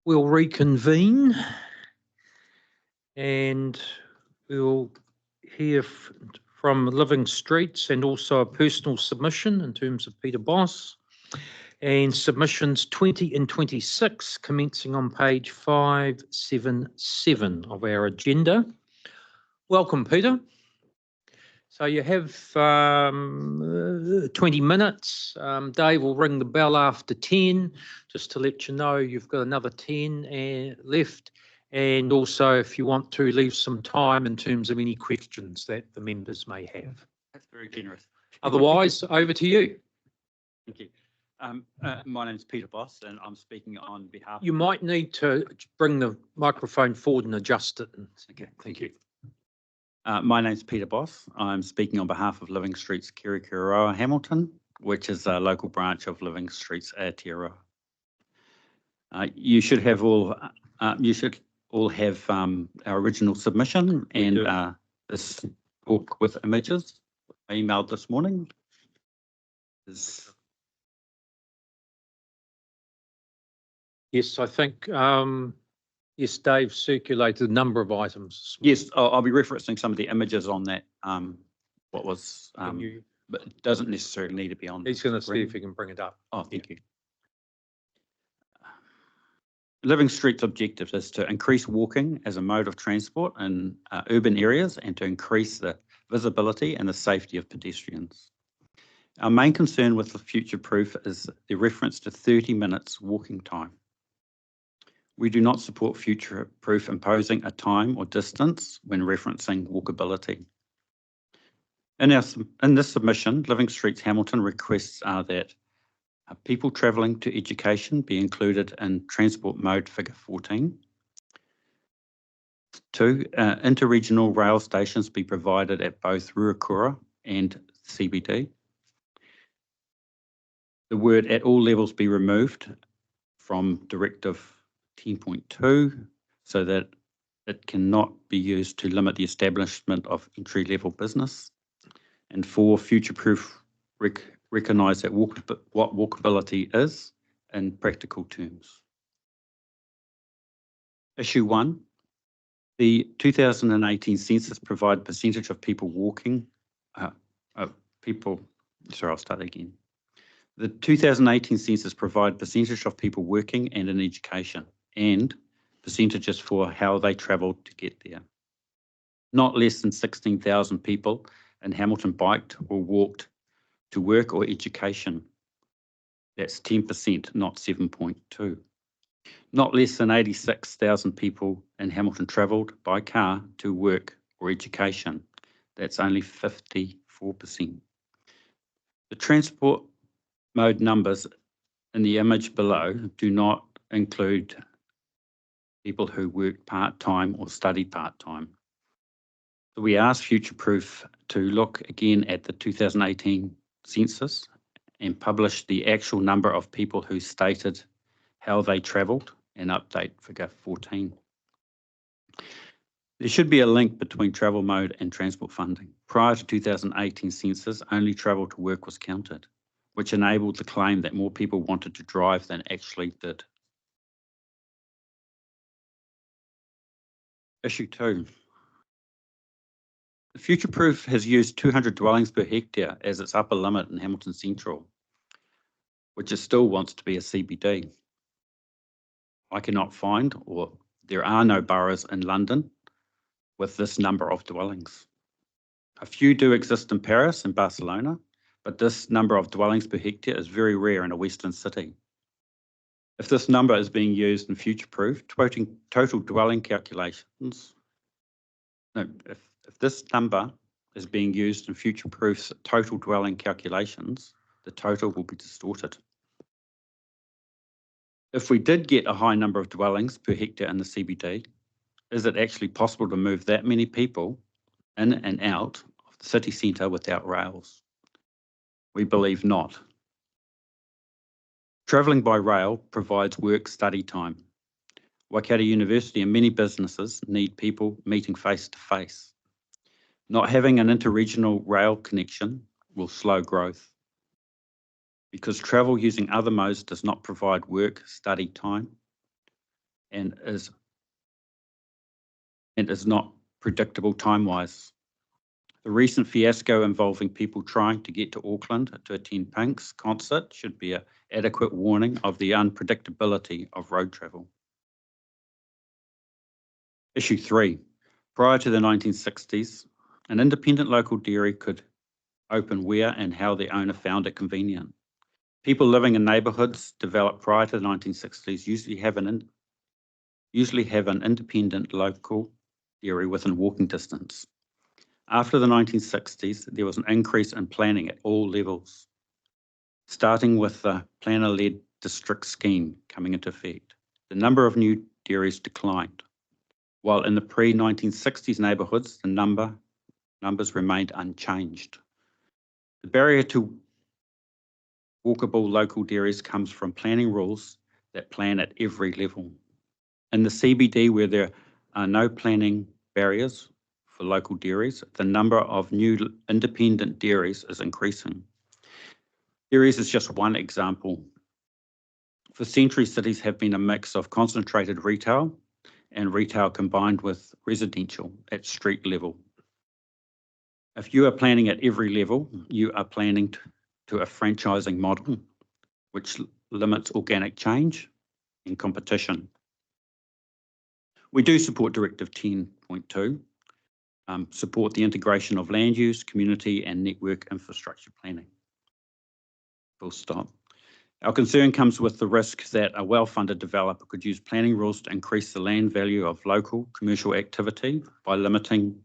We'll reconvene and we'll hear from Living Streets and also a personal submission in terms of Peter Boss and submissions 20 and 26 commencing on page 577 of our agenda. Welcome, Peter. So you have 20 minutes. Dave will ring the bell after 10, just to let you know you've got another 10 left. And also, if you want to, leave some time in terms of any questions that the members may have. That's very generous. Otherwise, over to you. Thank you. My name is Peter Boss, and I'm speaking on behalf. You might need to bring the microphone forward and adjust it. Okay, thank you. My name is Peter Boss. I'm speaking on behalf of Living Streets Kirikiriroa Hamilton, which is a local branch of Living Streets Aotearoa. You should all have our original submission and this book with images I emailed this morning. Yes, I think. Yes, Dave circulated a number of items. Yes, I'll be referencing some of the images on that. But it doesn't necessarily need to be on. He's going to see if he can bring it up. Oh, thank you. Living Street's objective is to increase walking as a mode of transport in urban areas and to increase the visibility and the safety of pedestrians. Our main concern with the future proof is the reference to 30 minutes walking time. We do not support future proof imposing a time or distance when referencing walkability. In this submission, Living Streets Hamilton requests are that people travelling to education be included in transport mode figure 14. 2, interregional rail stations be provided at both Ruakura and CBD. The word at all levels be removed from Directive 10.2 so that it cannot be used to limit the establishment of entry-level business. And 4, future-proof recognise that what walkability is in practical terms. Issue 1, the 2018 census provide percentage of people walking, sorry, I'll start again. The 2018 census provide percentage of people working and in education and percentages for how they travelled to get there. Not less than 16,000 people in Hamilton biked or walked to work or education. That's 10%, not 7.2. Not less than 86,000 people in Hamilton travelled by car to work or education. That's only 54%. The transport mode numbers in the image below do not include people who work part-time or study part-time. So we ask Future Proof to look again at the 2018 census and publish the actual number of people who stated how they travelled and update figure 14. There should be a link between travel mode and transport funding. Prior to 2018 census, only travel to work was counted, which enabled the claim that more people wanted to drive than actually did. Issue 2. The Future Proof has used 200 dwellings per hectare as its upper limit in Hamilton Central, which it still wants to be a CBD. I cannot find, or there are no boroughs in London with this number of dwellings. A few do exist in Paris and Barcelona, but this number of dwellings per hectare is very rare in a Western city. If this number is being used in Future Proof, total dwelling calculations, if this number is being used in Future Proof's total dwelling calculations, the total will be distorted. If we did get a high number of dwellings per hectare in the CBD, is it actually possible to move that many people in and out of the city centre without rails? We believe not. Travelling by rail provides work-study time. Waikato University and many businesses need people meeting face-to-face. Not having an interregional rail connection will slow growth. Because travel using other modes does not provide work-study time, and is not predictable time-wise. The recent fiasco involving people trying to get to Auckland to attend Pink's concert should be an adequate warning of the unpredictability of road travel. Issue 3. Prior to the 1960s, an independent local dairy could open where and how the owner found it convenient. People living in neighbourhoods developed prior to the 1960s usually have an independent local dairy within walking distance. After the 1960s, there was an increase in planning at all levels, starting with the planner-led district scheme coming into effect. The number of new dairies declined, while in the pre-1960s neighbourhoods, the numbers remained unchanged. The barrier to walkable local dairies comes from planning rules that plan at every level. In the CBD, where there are no planning barriers for local dairies, the number of new independent dairies is increasing. Dairies is just one example. For centuries, cities have been a mix of concentrated retail and retail combined with residential at street level. If you are planning at every level, you are planning to a franchising model, which limits organic change and competition. We do support Directive 10.2, support the integration of land use, community and network infrastructure planning. Full stop. Our concern comes with the risk that a well-funded developer could use planning rules to increase the land value of local commercial activity by limiting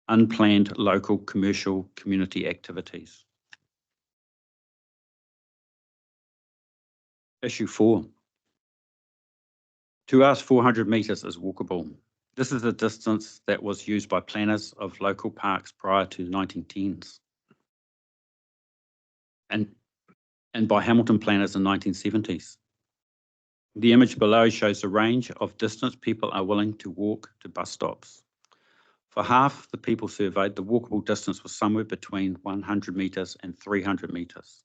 unplanned local commercial community activities. Issue 4. To us, 400 metres is walkable. This is the distance that was used by planners of local parks prior to the 1910s and by Hamilton planners in the 1970s. The image below shows the range of distance people are willing to walk to bus stops. For half the people surveyed, the walkable distance was somewhere between 100 metres and 300 metres.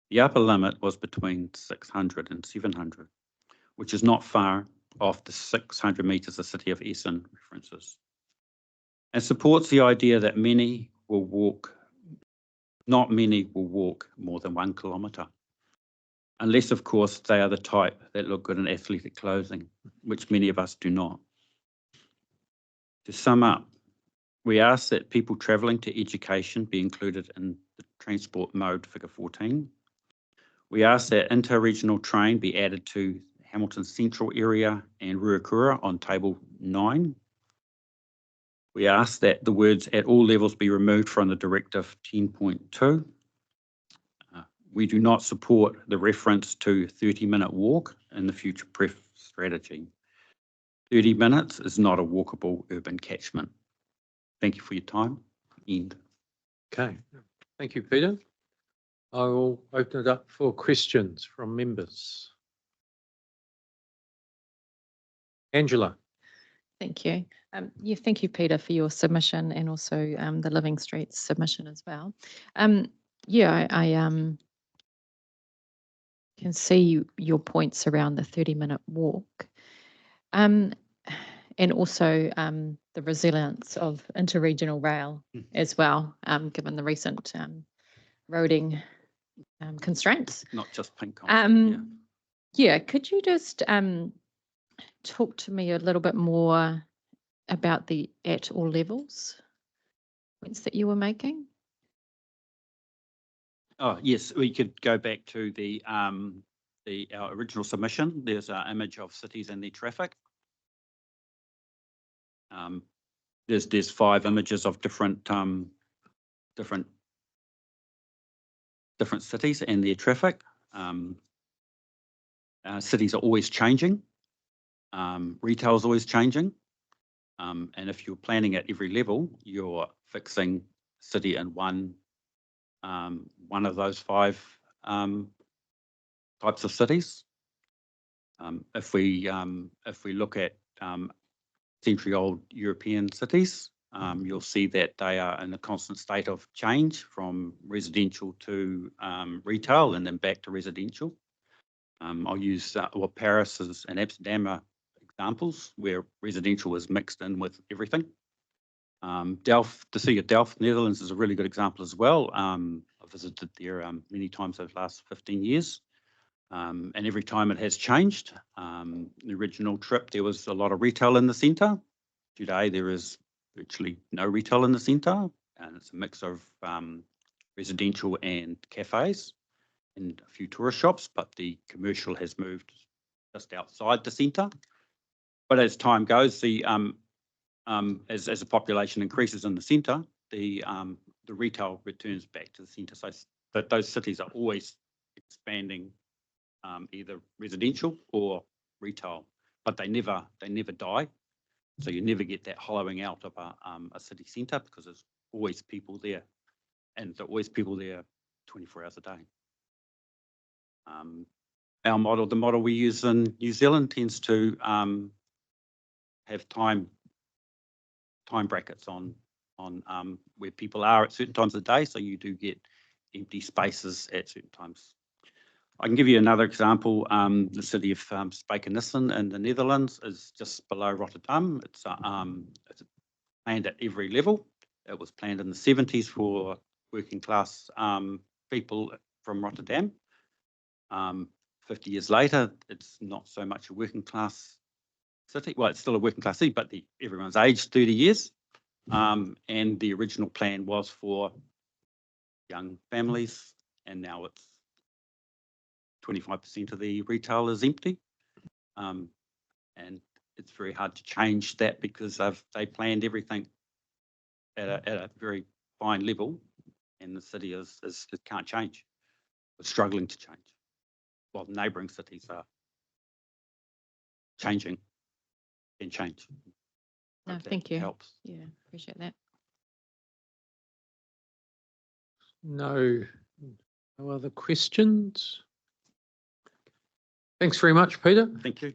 The upper limit was between 600 and 700, which is not far off the 600 metres the City of Essen references, and supports the idea that not many will walk more than 1 kilometre, unless of course they are the type that look good in athletic clothing, which many of us do not. To sum up, we ask that people travelling to education be included in the transport mode figure 14. We ask that interregional train be added to Hamilton Central area and Ruakura on table 9. We ask that the words at all levels be removed from the Directive 10.2. We do not support the reference to 30-minute walk in the future pref strategy. 30 minutes is not a walkable urban catchment. Thank you for your time. End. Okay, thank you, Peter. I will open it up for questions from members. Angela. Thank you. Thank you, Peter, for your submission and also the Living Streets submission as well. I can see your points around the 30-minute walk and also the resilience of interregional rail as well, given the recent roading constraints. Not just Pink. Could you just talk to me a little bit more about the at all levels points that you were making? Oh yes, we could go back to our original submission. There's an image of cities and their traffic. There's 5 images of different cities and their traffic. Cities are always changing. Retail is always changing. And if you're planning at every level, you're fixing city in one of those 5 types of cities. If we look at century-old European cities, you'll see that they are in a constant state of change from residential to retail and then back to residential. I'll use Paris and Amsterdam are examples where residential is mixed in with everything. Delft, the city of Delft, Netherlands is a really good example as well. I've visited there many times over the last 15 years. And every time it has changed. The original trip, there was a lot of retail in the centre. Today, there is virtually no retail in the centre, and it's a mix of residential and cafes and a few tourist shops, but the commercial has moved just outside the centre. But as time goes, as the population increases in the centre, the retail returns back to the centre. So but those cities are always expanding either residential or retail, but they never die. So you never get that hollowing out of a city centre because there's always people there, and there are always people there 24 hours a day. Our model, the model we use in New Zealand, tends to have time brackets on where people are at certain times of the day, so you do get empty spaces at certain times. I can give you another example. The city of Spijkenisse in the Netherlands is just below Rotterdam. It's planned at every level. It was planned in the 70s for working class people from Rotterdam. 50 years later, it's not so much a working class city. Well, it's still a working class city, but everyone's aged 30 years. And the original plan was for young families, and now it's 25% of the retail is empty. And it's very hard to change that because they planned everything at a very fine level, and the city it can't change. It's struggling to change. While neighbouring cities are changing and change. No, Hope that thank you. helps. Yeah, appreciate that. No other questions? Thanks very much, Peter. Thank you.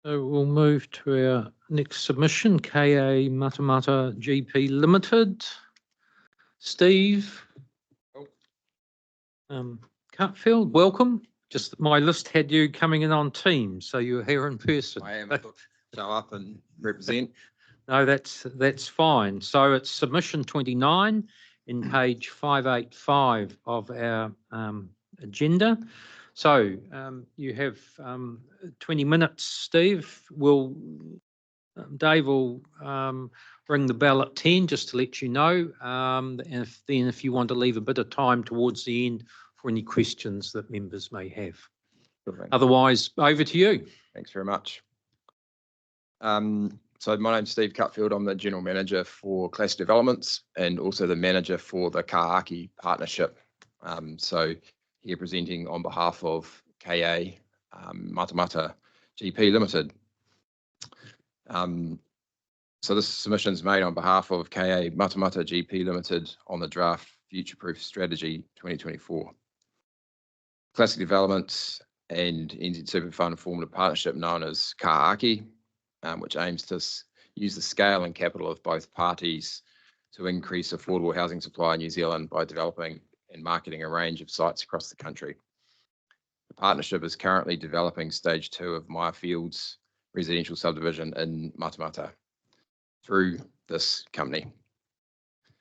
So we'll move to our next submission, KA Matamata GP Limited. Steve Cutfield, welcome. Just my list had you coming in on Teams, so you're here in person. I am. Show up and represent. No, that's fine. So it's submission 29 in page 585 of our agenda. So you have 20 minutes, Steve. Dave will ring the bell at 10 just to let you know. And if you want to leave a bit of time towards the end for any questions that members may have. Otherwise, over to you. Thanks very much. So my name's Steve Cutfield. I'm the General Manager for Classic Developments and also the Manager for the Kāaki Partnership. So here presenting on behalf of KA Matamata GP Limited. So this submission is made on behalf of KA Matamata GP Limited on the draft Future Proof Strategy 2024. Classic Developments and NZ Super Fund formed a partnership known as Kāaki, which aims to use the scale and capital of both parties to increase affordable housing supply in New Zealand by developing and marketing a range of sites across the country. The partnership is currently developing stage 2 of Maya Fields residential subdivision in Matamata through this company,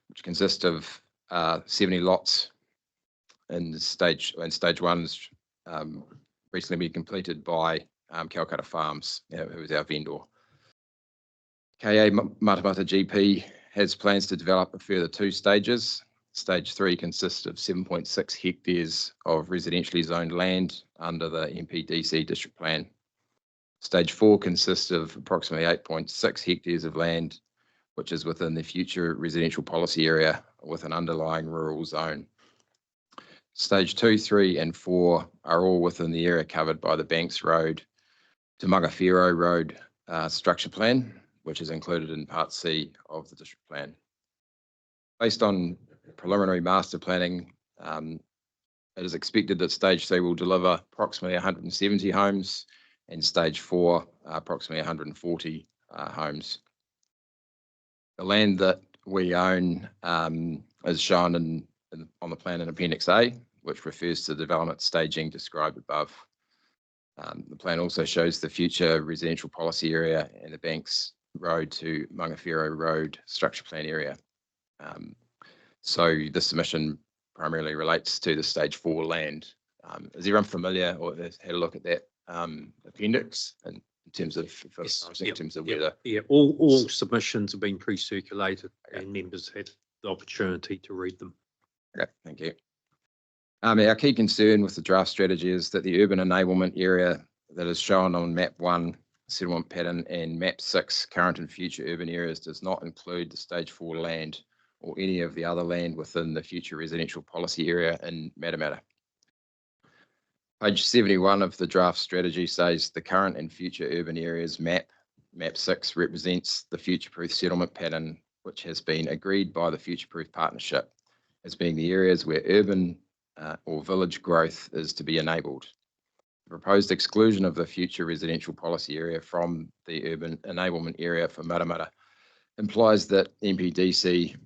which consists of 70 lots in stage 1's recently been completed by Calcutta Farms, who is our vendor. KA Matamata GP has plans to develop a further 2 stages. Stage 3 consists of 7.6 hectares of residentially zoned land under the MPDC district plan. Stage 4 consists of approximately 8.6 hectares of land, which is within the future residential policy area with an underlying rural zone. Stage 2, 3 and 4 are all within the area covered by the Banks Road to Magawhiro Road structure plan, which is included in Part C of the district plan. Based on preliminary master planning, it is expected that Stage 3 will deliver approximately 170 homes and Stage 4 approximately 140 homes. The land that we own is shown on the plan in Appendix A. which refers to the development staging described above. The plan also shows the future residential policy area and the Banks Road to Mangawhero Road structure plan area. So the submission primarily relates to the stage 4 land. Is everyone familiar or has had a look at that appendix in terms of whether? Yeah, all submissions have been pre-circulated and members had the opportunity to read them. Okay, thank you. Our key concern with the draft strategy is that the urban enablement area that is shown on map 1 settlement pattern and map 6 current and future urban areas does not include the stage 4 land or any of the other land within the future residential policy area in Matamata. Page 71 of the draft strategy says the current and future urban areas map 6 represents the future-proof settlement pattern, which has been agreed by the future-proof partnership as being the areas where urban or village growth is to be enabled. The proposed exclusion of the future residential policy area from the urban enablement area for Matamata implies that MPDC,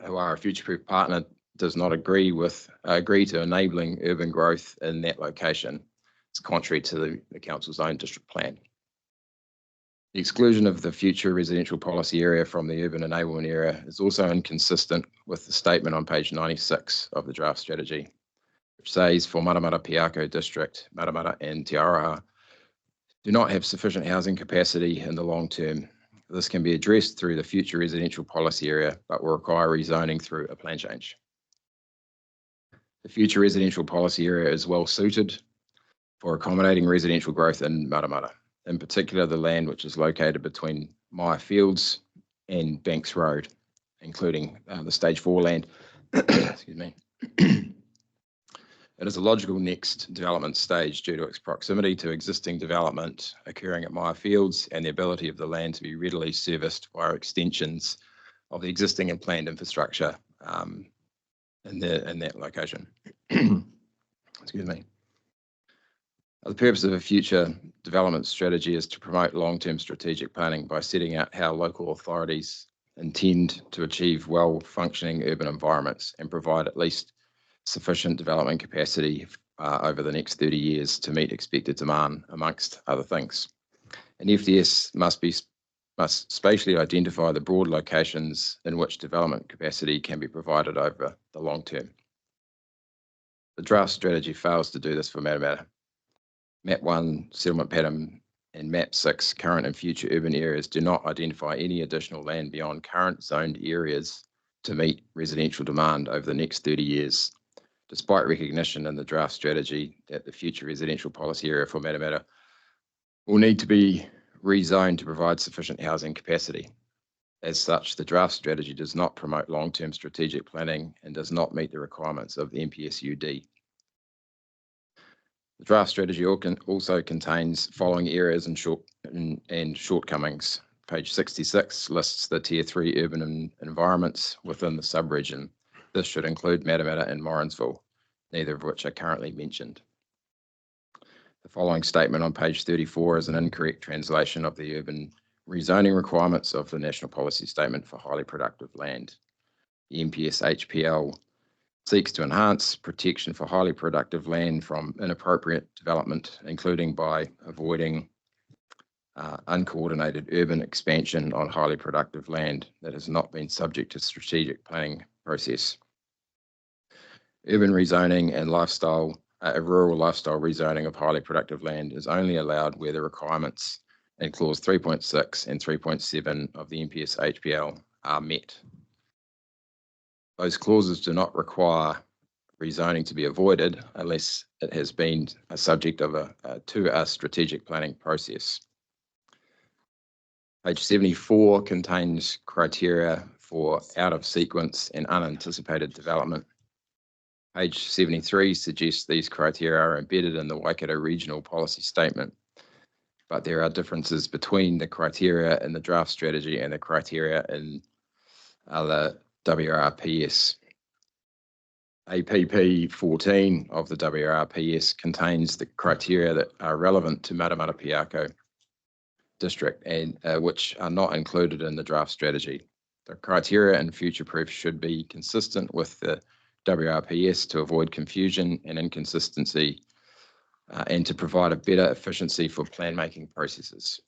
who are a future-proof partner, does not agree to enabling urban growth in that location. It's contrary to the council's own district plan. The exclusion of the future residential policy area from the urban enablement area is also inconsistent with the statement on page 96 of the draft strategy, which says for Matamata Piako district, Matamata and Te Araha do not have sufficient housing capacity in the long term. This can be addressed through the future residential policy area, but will require rezoning through a plan change. The future residential policy area is well suited for accommodating residential growth in Matamata, in particular the land which is located between Maya Fields and Banks Road, including the stage 4 land. Excuse me. It is a logical next development stage due to its proximity to existing development occurring at Maya Fields and the ability of the land to be readily serviced via extensions of the existing and planned infrastructure in that location. Excuse me. The purpose of a future development strategy is to promote long-term strategic planning by setting out how local authorities intend to achieve well-functioning urban environments and provide at least sufficient development capacity over the next 30 years to meet expected demand, amongst other things. An FDS must spatially identify the broad locations in which development capacity can be provided over the long term. The draft strategy fails to do this for Matamata. Map 1 settlement pattern and map 6 current and future urban areas do not identify any additional land beyond current zoned areas to meet residential demand over the next 30 years, despite recognition in the draft strategy that the future residential policy area for Matamata will need to be rezoned to provide sufficient housing capacity. As such, the draft strategy does not promote long-term strategic planning and does not meet the requirements of the MPSUD. The draft strategy also contains following areas and shortcomings. Page 66 lists the Tier 3 urban environments within the sub-region. This should include Matamata and Morrinsville, neither of which are currently mentioned. The following statement on page 34 is an incorrect translation of the urban rezoning requirements of the National Policy Statement for Highly Productive Land. The MPS HPL seeks to enhance protection for highly productive land from inappropriate development, including by avoiding uncoordinated urban expansion on highly productive land that has not been subject to strategic planning process. Urban rezoning and rural lifestyle rezoning of highly productive land is only allowed where the requirements in clause 3.6 and 3.7 of the MPS HPL are met. Those clauses do not require rezoning to be avoided unless it has been a subject of a strategic planning process. Page 74 contains criteria for out of sequence and unanticipated development. Page 73 suggests these criteria are embedded in the Waikato Regional Policy Statement, but there are differences between the criteria in the draft strategy and the criteria in the WRPS. APP 14 of the WRPS contains the criteria that are relevant to Matamata Piako district and which are not included in the draft strategy. The criteria in future proof should be consistent with the WRPS to avoid confusion and inconsistency and to provide a better efficiency for plan-making processes.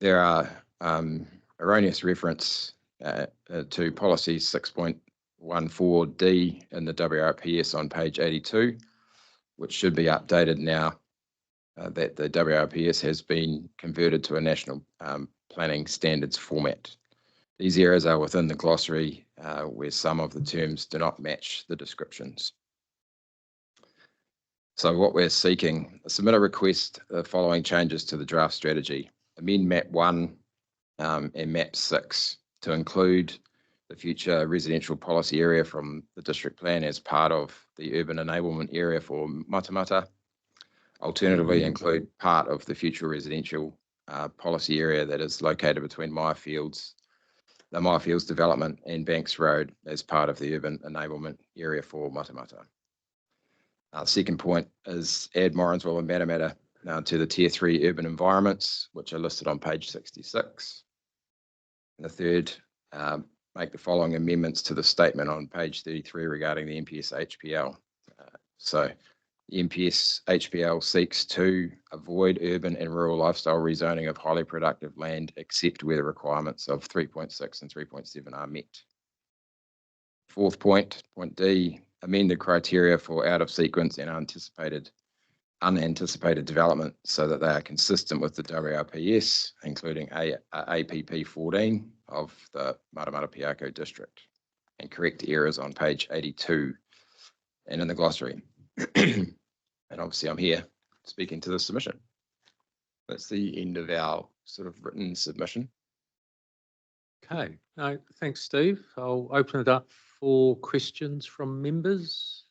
There are erroneous reference to policy 6.14D in the WRPS on page 82, which should be updated now that the WRPS has been converted to a national planning standards format. These errors are within the glossary where some of the terms do not match the descriptions. So what we're seeking, submit a request following changes to the draft strategy, amend map 1 and map 6 to include the future residential policy area from the district plan as part of the urban enablement area for Matamata. Alternatively, include part of the future residential policy area that is located between the Myfields development and Banks Road as part of the urban enablement area for Matamata. Second point is add Morrinsville and Matamata to the Tier 3 urban environments, which are listed on page 66. And the third, make the following amendments to the statement on page 33 regarding the MPS HPL. So the MPS HPL seeks to avoid urban and rural lifestyle rezoning of highly productive land, except where the requirements of 3.6 and 3.7 are met. Fourth point, point D, amend the criteria for out of sequence and unanticipated development so that they are consistent with the WRPS, including APP 14 of the Matamata Piako district, and correct errors on page 82 and in the glossary. And obviously I'm here speaking to the submission. That's the end of our sort of written submission. Okay, no, thanks, Steve. I'll open it up for questions from members.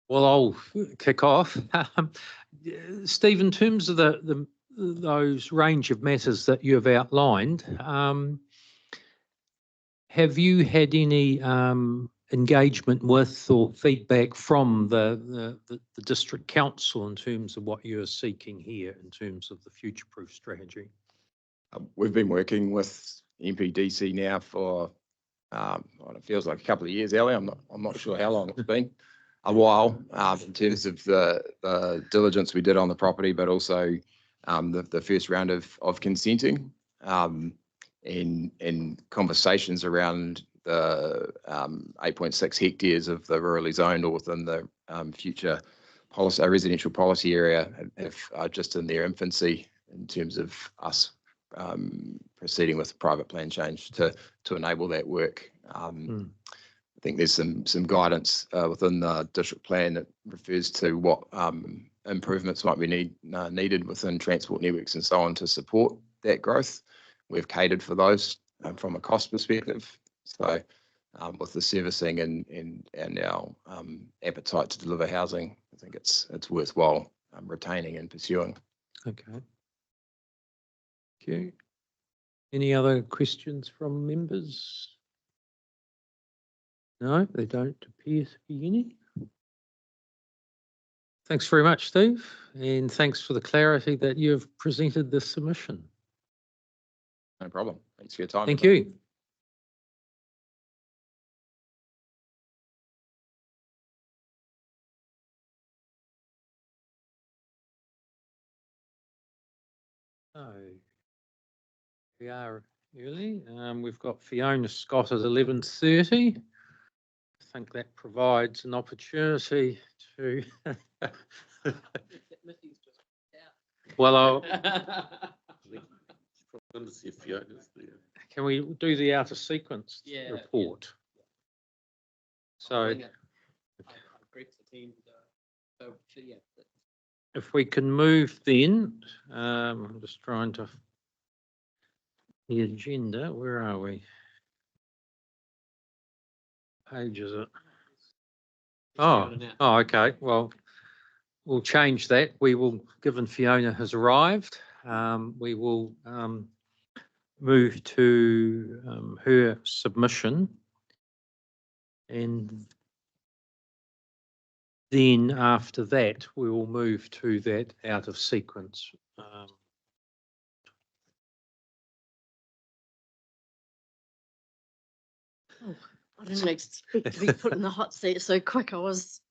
Well, I'll kick off. Steve, in terms of those range of matters that you have outlined, have you had any engagement with or feedback from the district council in terms of what you're seeking here in terms of the future-proof strategy? We've been working with MPDC now for it feels like a couple of years, Ellie. I'm not sure how long it's been. A while in terms of the diligence we did on the property, but also the first round of consenting and conversations around the 8.6 hectares of the rurally zoned or within the future policy, residential policy area are just in their infancy in terms of us proceeding with private plan change to enable that work. I think there's some guidance within the district plan that refers to what improvements might be needed within transport networks and so on to support that growth. We've catered for those from a cost perspective. So with the servicing and our appetite to deliver housing, I think it's worthwhile retaining and pursuing. Okay. Thank you. Any other questions from members? No, they don't appear to be any. Thanks very much, Steve, and thanks for the clarity that you've presented this submission. No problem. Thanks for your time. Thank you. So we are early. We've got Fiona Scott at 11:30. I think that provides an opportunity to. Well, can we do the out of sequence report? So if we can move then, I'm just trying to, the agenda, where are we? Page is it? Oh, okay. Well, we'll change that. We will, given Fiona has arrived, we will move to her submission, and then after that we will move to that out of sequence. Oh, I didn't expect to be put in the hot seat so quick. I was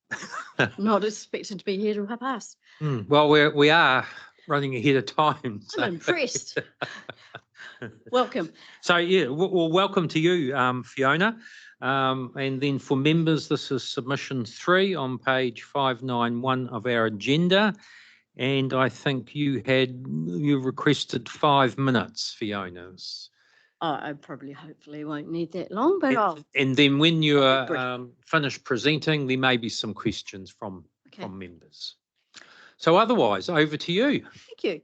not expected to be here to half past. Well, we are running ahead of time. So. I'm impressed. Welcome. So yeah, well, welcome to you, Fiona. And then for members, this is submission 3 on page 591 of our agenda. And I think you requested 5 minutes, Fiona's. I probably hopefully won't need that long, but And then when you I'll be are finished presenting, there may be some questions from okay. members. So otherwise, over to you. Thank you.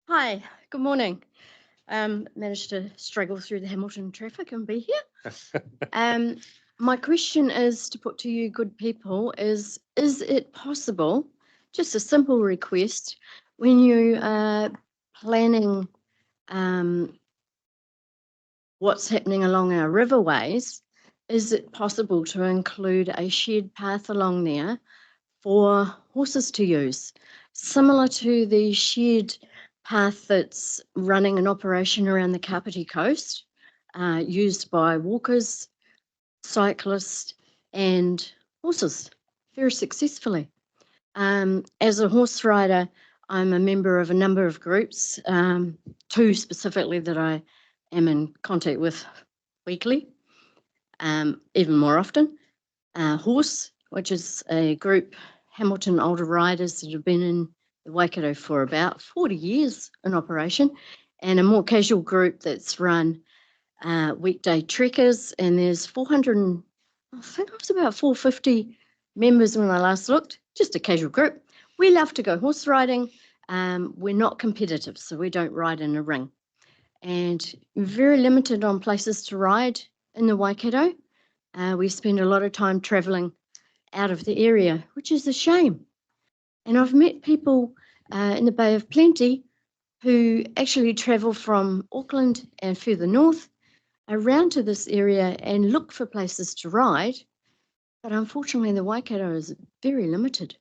Hi, good morning. Managed to struggle through the Hamilton traffic and be here. My question is to put to you, good people, is it possible, just a simple request, when you are planning what's happening along our riverways, is it possible to include a shared path along there for horses to use, similar to the shared path that's running an operation around the Kapiti coast, used by walkers, cyclists and horses very successfully. As a horse rider, I'm a member of a number of groups, 2 specifically that I am in contact with weekly, even more often. Horse, which is a group, Hamilton older riders that have been in the Waikato for about 40 years in operation, and a more casual group that's run weekday trekkers, and there's 400, I think it was about 450 members when I last looked, just a casual group. We love to go horse riding. We're not competitive, so we don't ride in a ring. And very limited on places to ride in the Waikato. We spend a lot of time travelling out of the area, which is a shame. And I've met people in the Bay of Plenty who actually travel from Auckland and further north around to this area and look for places to ride. But unfortunately, the Waikato is very limited.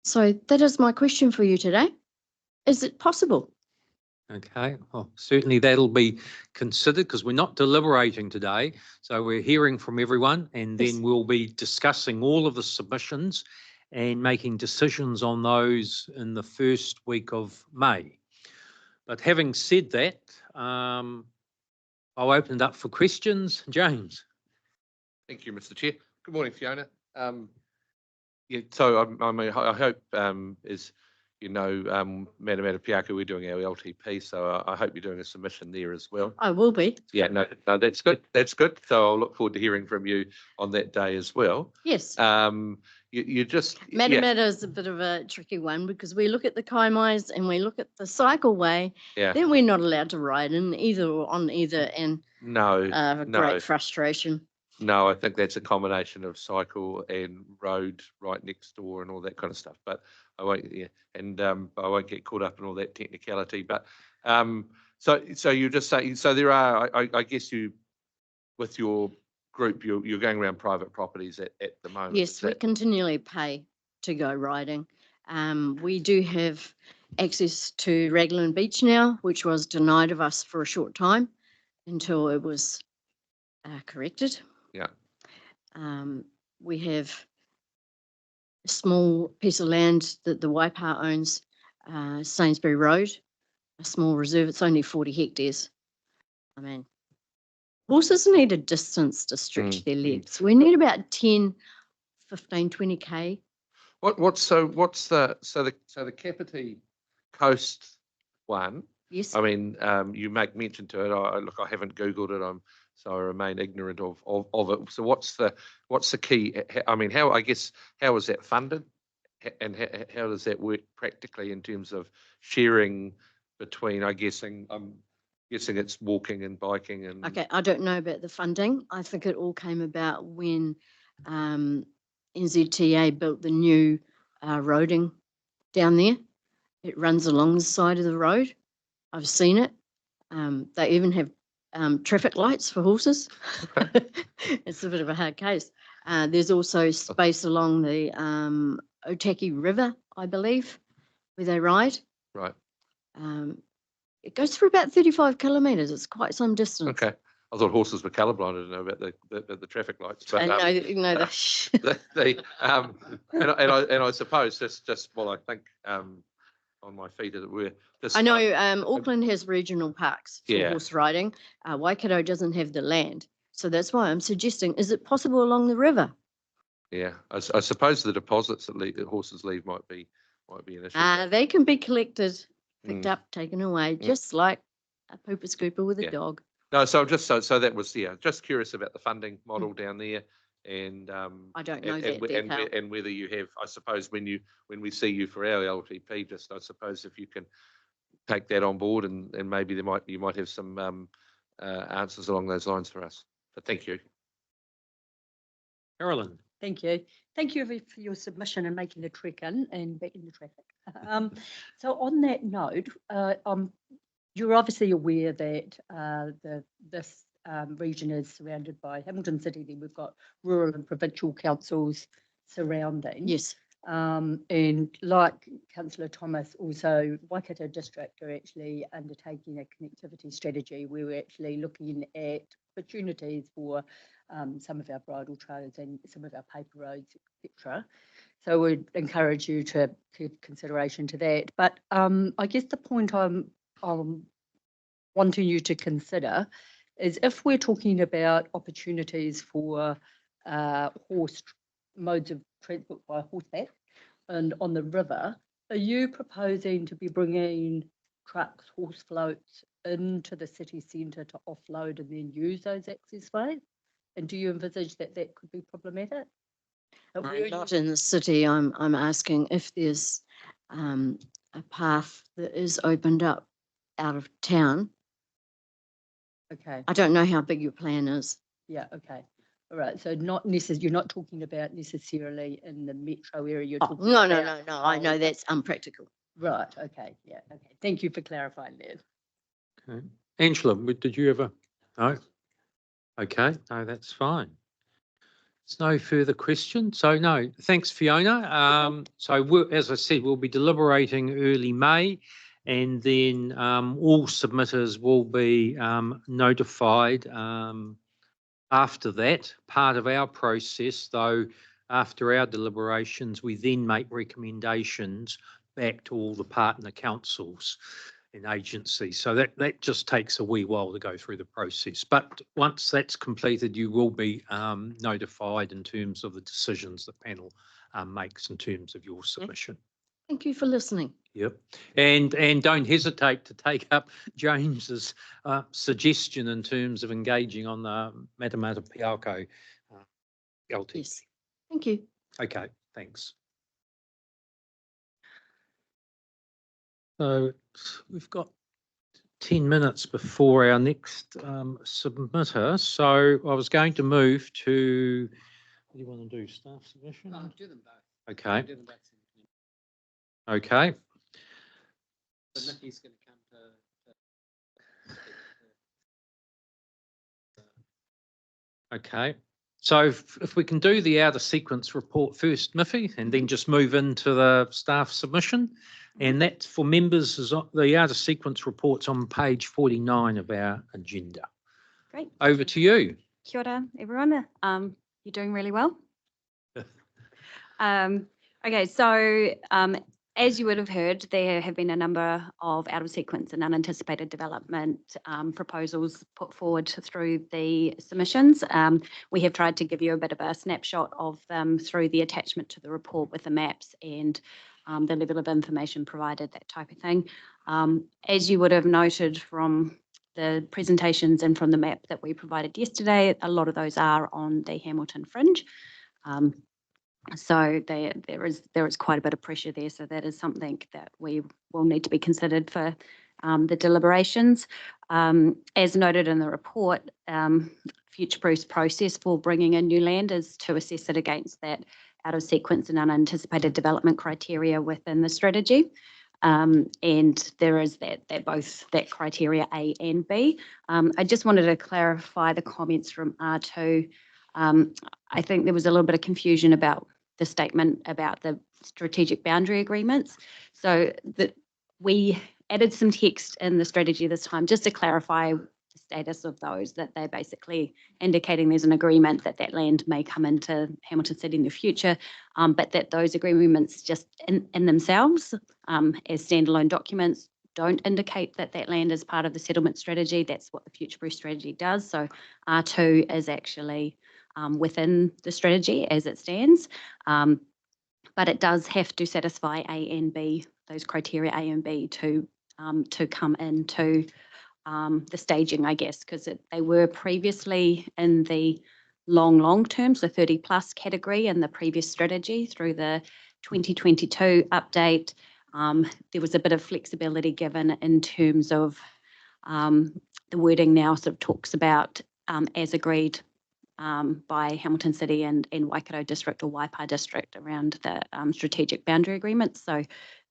So that is my question for you today. Is it possible? Okay, well, certainly that'll be considered because we're not deliberating today. So we're hearing from everyone and then Yes. we'll be discussing all of the submissions and making decisions on those in the first week of May. But having said that, I'll open it up for questions. James. Thank you, Mr. Chair. Good morning, Fiona. Yeah, so I hope, as you know, Madam Atapiaka, we're doing our LTP, so I hope you're doing a submission there as well. I will be. Yeah, no, that's good. That's good. So I'll look forward to hearing from you on that day as well. Yes. You just Matamata is a bit of a tricky one because we look at the kaimais and we look at the cycleway. Yeah. Then we're not allowed to ride in either or on either, and No, great frustration. No, I think that's a combination of cycle and road right next door and all that kind of stuff. But I won't, I won't get caught up in all that technicality. But so you just say, so there are, I guess you, with your group, you're going around private properties at the moment. Yes, we continually pay to go riding. We do have access to Raglan Beach now, which was denied of us for a short time until it was corrected. Yeah. We have a small piece of land that the Waipa owns, Sainsbury Road, a small reserve. It's only 40 hectares. I mean, horses need a distance to stretch their legs. We need about 10, 15, 20K. What's the Kapiti Coast one? Yes. I mean, you make mention to it. I haven't Googled it. So I remain ignorant of it. So what's the key? I mean, how is that funded, and how does that work practically in terms of sharing between? I'm guessing it's walking and biking and. Okay, I don't know about the funding. I think it all came about when NZTA built the new roading down there. It runs along the side of the road. I've seen it. They even have traffic lights for horses. It's a bit of a hard case. There's also space along the Otaki River, I believe, where they ride. Right. It goes for about 35 kilometres. It's quite some distance. Okay. I thought horses were colourblind. I didn't know about the traffic lights. But, I know, you know and I suppose just well, I think on my feet that we're just. I know Auckland has regional parks for Yeah. horse riding. Waikato doesn't have the land. So that's why I'm suggesting, is it possible along the river? Yeah, I suppose the deposits that horses leave might be an issue. They can be collected, picked Mm. up, taken away, just like a pooper scooper with a Yeah. dog. No, so just so that was just curious about the funding model down there, and I don't know and, that detail. and whether you have, I suppose when we see you for our LTP, just I suppose if you can take that on board, and maybe you might have some answers along those lines for us. But thank you. Carolyn. Thank you. Thank you for your submission and making the trek in and back in the traffic. So on that note, you're obviously aware that this region is surrounded by Hamilton City. Then we've got rural and provincial councils surrounding. Yes. And like Councillor Thomas, also Waikato District are actually undertaking a connectivity strategy where we're actually looking at opportunities for some of our bridle trails and some of our paper roads, etc. So we'd encourage you to give consideration to that. But I guess the point I'm wanting you to consider is if we're talking about opportunities for modes of transport by horseback and on the river, are you proposing to be bringing trucks, horse floats into the city centre to offload and then use those access ways? And do you envisage that that could be problematic? Not in the city. I'm asking if there's a path that is opened up out of town. Okay. I don't know how big your plan is. Yeah. Okay. All right. So you're not talking about necessarily in the metro area. You're talking No. I know that's unpractical. Right. Okay. Yeah. Okay. Thank you for clarifying that. Okay. Angela, did you ever? No. Okay. No, that's fine. There's no further questions. So no, thanks, Fiona. So as I said, we'll be deliberating early May, and then all submitters will be notified after that. Part of our process, though, after our deliberations, we then make recommendations back to all the partner councils and agencies. So that just takes a wee while to go through the process. But once that's completed, you will be notified in terms of the decisions the panel makes in terms of your submission. Thank you for listening. Yep. And don't hesitate to take up James's suggestion in terms of engaging on the Matamata Piako LTP. Yes. Thank you. Okay, thanks. So we've got 10 minutes before our next submitter. So I was going to move to, what do you want to do, staff submission? Do them both. Okay. Do them both. Okay. But Nikki's going to come to Okay. So if we can do the out of sequence report first, Miffy, and then just move into the staff submission. And that for members is the out of sequence reports on page 49 of our agenda. Great. Over to you. Kia ora, everyone. You're doing really well. Okay, so as you would have heard, there have been a number of out of sequence and unanticipated development proposals put forward through the submissions. We have tried to give you a bit of a snapshot of them through the attachment to the report with the maps and the level of information provided, that type of thing. As you would have noted from the presentations and from the map that we provided yesterday, a lot of those are on the Hamilton fringe. So there is quite a bit of pressure there. So that is something that we will need to be considered for the deliberations. As noted in the report, future-proof process for bringing in new land is to assess it against that out of sequence and unanticipated development criteria within the strategy. And there is that criteria A and B. I just wanted to clarify the comments from R2. I think there was a little bit of confusion about the statement about the strategic boundary agreements. So that we added some text in the strategy this time just to clarify status of those, that they're basically indicating there's an agreement that that land may come into Hamilton City in the future, but that those agreements just in themselves, as standalone documents, don't indicate that that land is part of the settlement strategy. That's what the future-proof strategy does. So R2 is actually within the strategy as it stands. But it does have to satisfy A and B, those criteria A and B to come into the staging, I guess, because they were previously in the long term, so 30 plus category in the previous strategy. Through the 2022 update, there was a bit of flexibility given in terms of the wording now sort of talks about as agreed by Hamilton City and Waikato District or Waipa District around the strategic boundary agreements. So,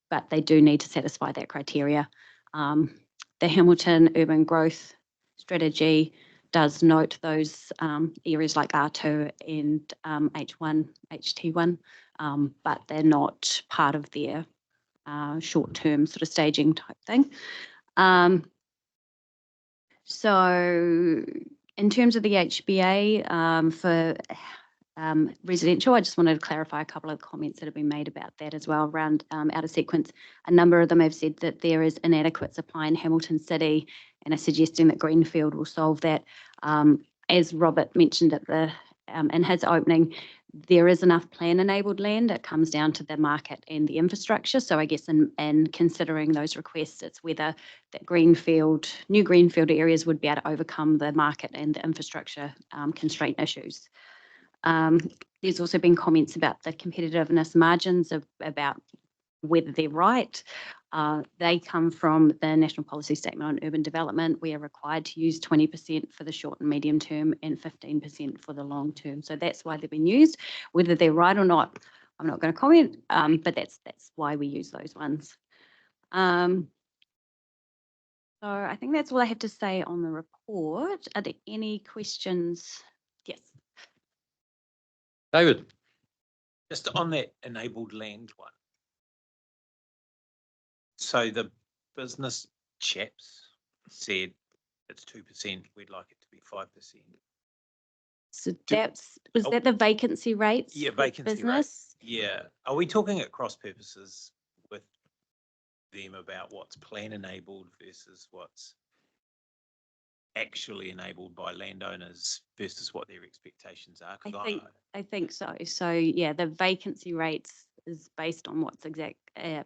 but they do need to satisfy that criteria. The Hamilton Urban Growth Strategy does note those areas like R2 and H1, HT1, but they're not part of their short-term sort of staging type thing. So in terms of the HBA for residential, I just wanted to clarify a couple of comments that have been made about that as well around out of sequence. A number of them have said that there is inadequate supply in Hamilton City and are suggesting that Greenfield will solve that. As Robert mentioned at the in his opening, there is enough plan-enabled land. It comes down to the market and the infrastructure. So I guess in considering those requests, it's whether that new greenfield areas would be able to overcome the market and the infrastructure constraint issues. There's also been comments about the competitiveness margins about whether they're right. They come from the National Policy Statement on Urban Development. We are required to use 20% for the short and medium term and 15% for the long term. So that's why they've been used. Whether they're right or not, I'm not going to comment, but that's why we use those ones. So I think that's all I have to say on the report. Are there any questions? Yes. David. Just on that enabled land one. So the business chaps said it's 2%, we'd like it to be 5%. So was that the vacancy rates? Yeah, for vacancy rate. business? Yeah. Are we talking at cross purposes with them about what's plan enabled versus what's actually enabled by landowners versus what their expectations are? I think so. So yeah, the vacancy rates is based on what's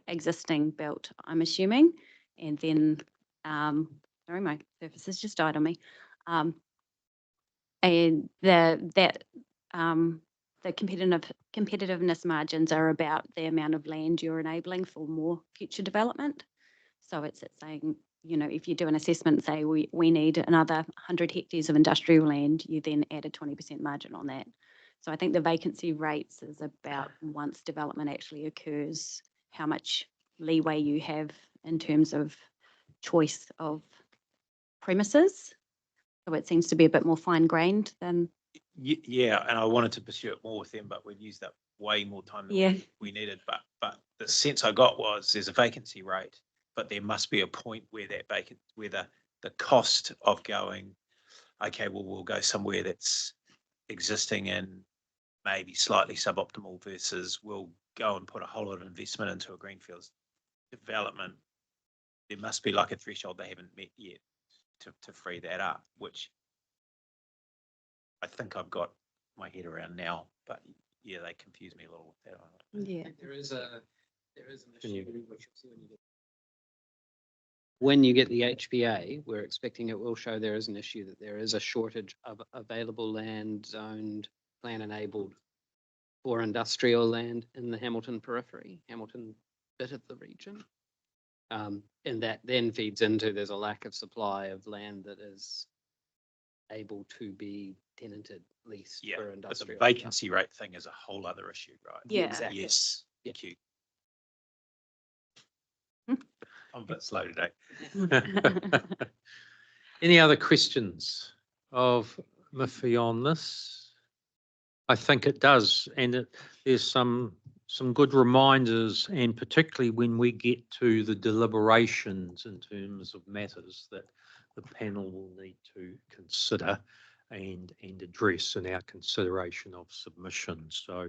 existing built, I'm assuming. And then, sorry, my surface has just died on me. And the competitiveness margins are about the amount of land you're enabling for more future development. So it's saying, you know, if you do an assessment, say we need another 100 hectares of industrial land, you then add a 20% margin on that. So I think the vacancy rates is about once development actually occurs, how much leeway you have in terms of choice of premises. So it seems to be a bit more fine-grained than. Yeah, and I wanted to pursue it more with them, but we'd used up way more time than we needed. But the sense I got was there's a vacancy rate, but there must be a point where the cost of going, okay, well, we'll go somewhere that's existing and maybe slightly suboptimal versus we'll go and put a whole lot of investment into a greenfields development. There must be like a threshold they haven't met yet to free that up, which I think I've got my head around now, but yeah, they confuse me a little with that. Yeah. There is an issue which when you get the HBA, we're expecting it will show there is an issue that there is a shortage of available land zoned, plan enabled for industrial land in the Hamilton periphery, Hamilton bit of the region. And that then feeds into there's a lack of supply of land that is able to be tenanted, leased for industrial. But the vacancy rate thing is a whole other issue, right? Yeah. Exactly. Yes. Thank you. I'm a bit slow today. Any other questions of Miffy on this? I think it does, and there's some good reminders, and particularly when we get to the deliberations in terms of matters, that the panel will need to consider and address in our consideration of submissions. So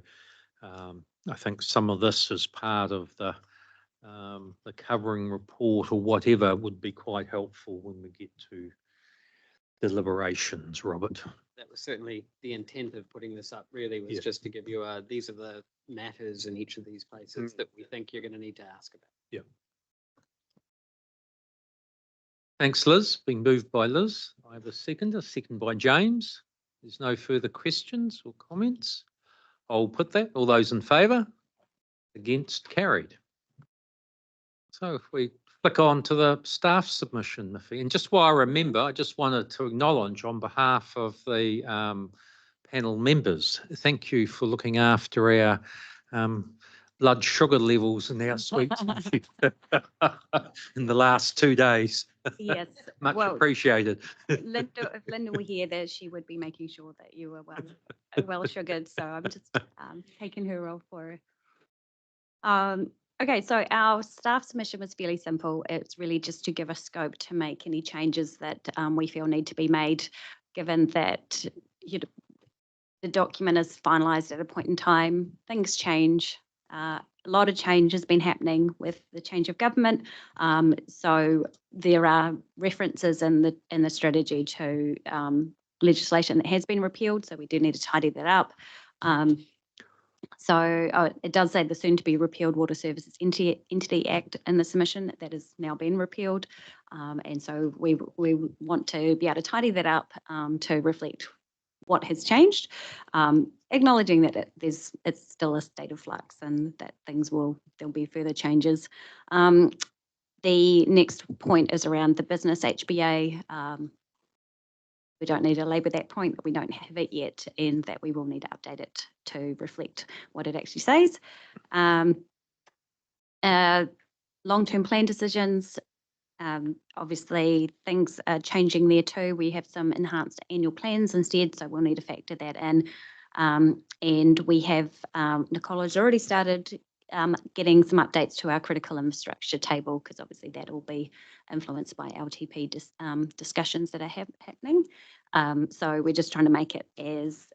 I think some of this is part of the covering report or whatever would be quite helpful when we get to deliberations, Robert. That was certainly the intent of putting this up, really, was Yeah. just to give you these are the matters in each of these places that we think you're going to need to ask about. Yeah. Thanks, Liz. Being moved by Liz. I have a second by James. There's no further questions or comments. I'll put that. All those in favour? Against? Carried. So if we flick on to the staff submission, Miffy, and just while I remember, I just wanted to acknowledge on behalf of the panel members, thank you for looking after our blood sugar levels and our sweets in the last 2 days. Yes. Much well, appreciated. Linda, if Linda were here, that she would be making sure that you were well sugared. So I'm just taking her role for her. Okay, so our staff submission was fairly simple. It's really just to give us scope to make any changes that we feel need to be made, given that the document is finalised at a point in time. Things change. A lot of change has been happening with the change of government. So there are references in the strategy to legislation that has been repealed. So we do need to tidy that up. So it does say the soon to be repealed Water Services Entity Act in the submission that has now been repealed. And so we want to be able to tidy that up to reflect what has changed, acknowledging that it's still a state of flux and that there'll be further changes. The next point is around the business HBA. We don't need to labour that point, but we don't have it yet, and that we will need to update it to reflect what it actually says. Long-term plan decisions, obviously things are changing there too. We have some enhanced annual plans instead, so we'll need to factor that in. And we have, Nicola's already started getting some updates to our critical infrastructure table, because obviously that will be influenced by LTP discussions that are happening. So we're just trying to make it as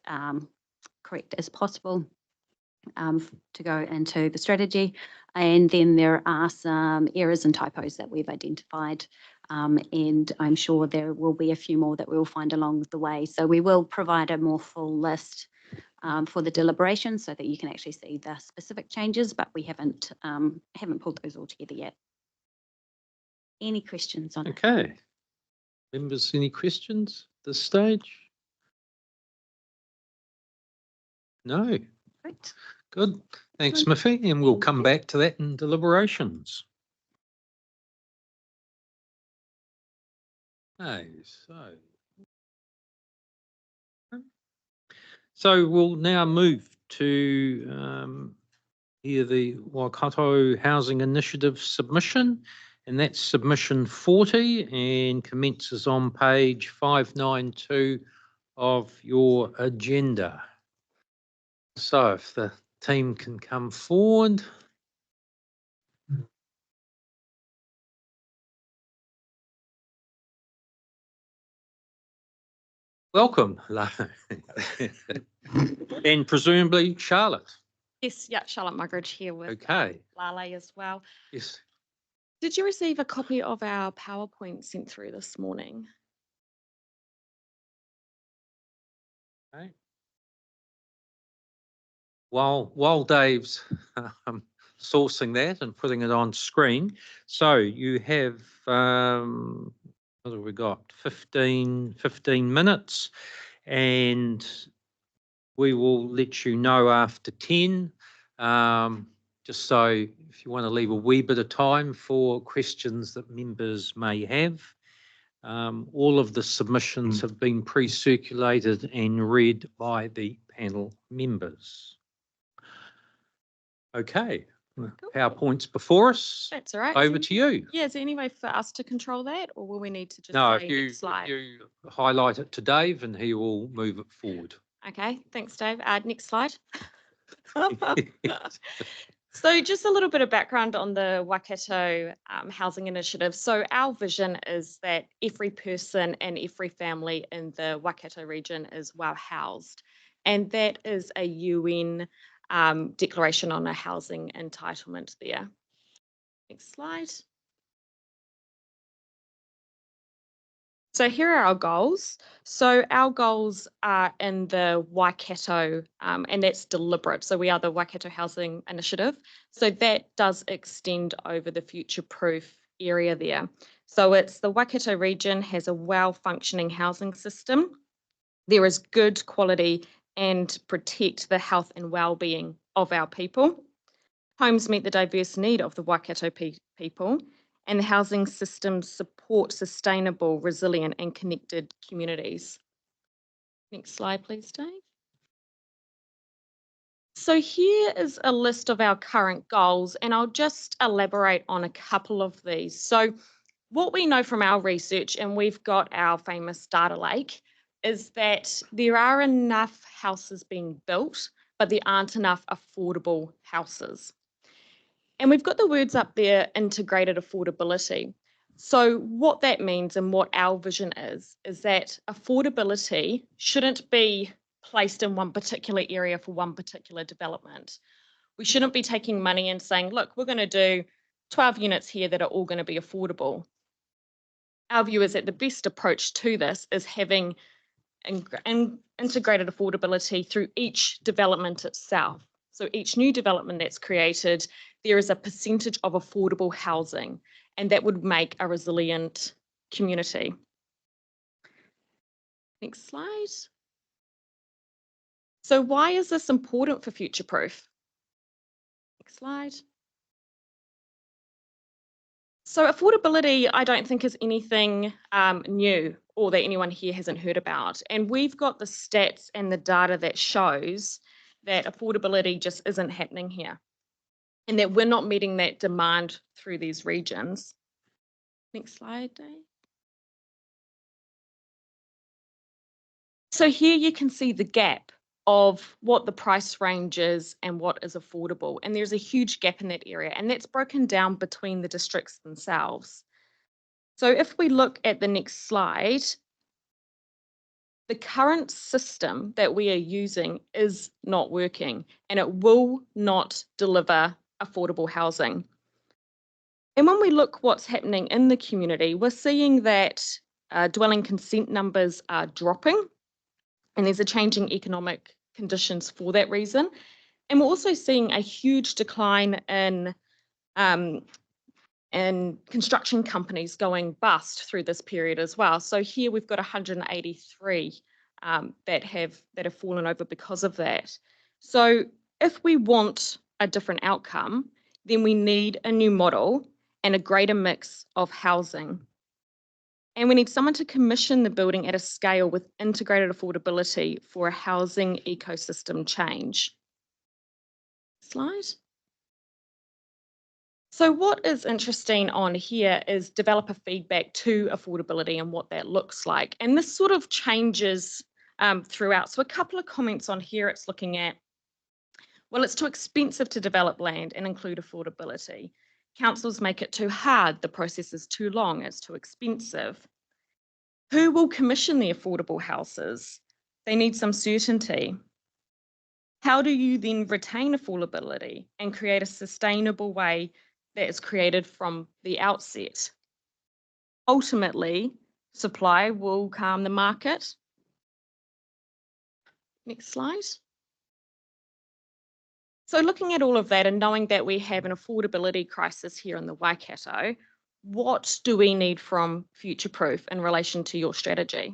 correct as possible to go into the strategy. And then there are some errors and typos that we've identified. And I'm sure there will be a few more that we'll find along the way. So we will provide a more full list for the deliberation so that you can actually see the specific changes, but we haven't pulled those all together yet. Any questions on it? Okay. Members, any questions at this stage? No. Great. Good. Thanks, Miffy, and we'll come back to that in deliberations. Okay, so we'll now move to here the Waikato Housing Initiative submission, and that's submission 40 and commences on page 592 of your agenda. So if the team can come forward. Welcome, and presumably Charlotte. Yes, yeah, Charlotte Muggeridge here with Okay. Lale as well. Yes. Did you receive a copy of our PowerPoint sent through this morning? Okay. While Dave's sourcing that and putting it on screen, so you have what have we got? 15 minutes, and we will let you know after 10. Just so if you want to leave a wee bit of time for questions that members may have. All of the submissions have been pre-circulated and read by the panel members. Okay, Cool. PowerPoint's before us. That's all right. Over to you. Yeah, is there any way for us to control that, or will we need to just No, say if next slide? you highlight it to Dave and he will move it forward. Okay, thanks, Dave. Next slide. So just a little bit of background on the Waikato Housing Initiative. So our vision is that every person and every family in the Waikato region is well housed. And that is a UN declaration on a housing entitlement there. Next slide. So here are our goals. So our goals are in the Waikato, and that's deliberate. So we are the Waikato Housing Initiative. So that does extend over the future-proof area there. So it's the Waikato region has a well-functioning housing system. There is good quality and protect the health and well-being of our people. Homes meet the diverse need of the Waikato people, and the housing systems support sustainable, resilient and connected communities. Next slide, please, Dave. So here is a list of our current goals, and I'll just elaborate on a couple of these. So what we know from our research, and we've got our famous data lake, is that there are enough houses being built, but there aren't enough affordable houses. And we've got the words up there, integrated affordability. So what that means and what our vision is that affordability shouldn't be placed in one particular area for one particular development. We shouldn't be taking money and saying, look, we're going to do 12 units here that are all going to be affordable. Our view is that the best approach to this is having integrated affordability through each development itself. So each new development that's created, there is a percentage of affordable housing, and that would make a resilient community. Next slide. So why is this important for future proof? Next slide. So affordability, I don't think is anything new or that anyone here hasn't heard about. And we've got the stats and the data that shows that affordability just isn't happening here and that we're not meeting that demand through these regions. Next slide, Dave. So here you can see the gap of what the price range is and what is affordable. And there's a huge gap in that area, and that's broken down between the districts themselves. So if we look at the next slide, the current system that we are using is not working, and it will not deliver affordable housing. And when we look what's happening in the community, we're seeing that dwelling consent numbers are dropping, and there's a changing economic conditions for that reason. And we're also seeing a huge decline in construction companies going bust through this period as well. So here we've got 183 that have fallen over because of that. So if we want a different outcome, then we need a new model and a greater mix of housing. And we need someone to commission the building at a scale with integrated affordability for a housing ecosystem change. Slide. So what is interesting on here is developer feedback to affordability and what that looks like. And this sort of changes throughout. So a couple of comments on here it's looking at, well, it's too expensive to develop land and include affordability. Councils make it too hard, the process is too long, it's too expensive. Who will commission the affordable houses? They need some certainty. How do you then retain affordability and create a sustainable way that is created from the outset? Ultimately, supply will calm the market. Next slide. So looking at all of that and knowing that we have an affordability crisis here in the Waikato, what do we need from Future Proof in relation to your strategy?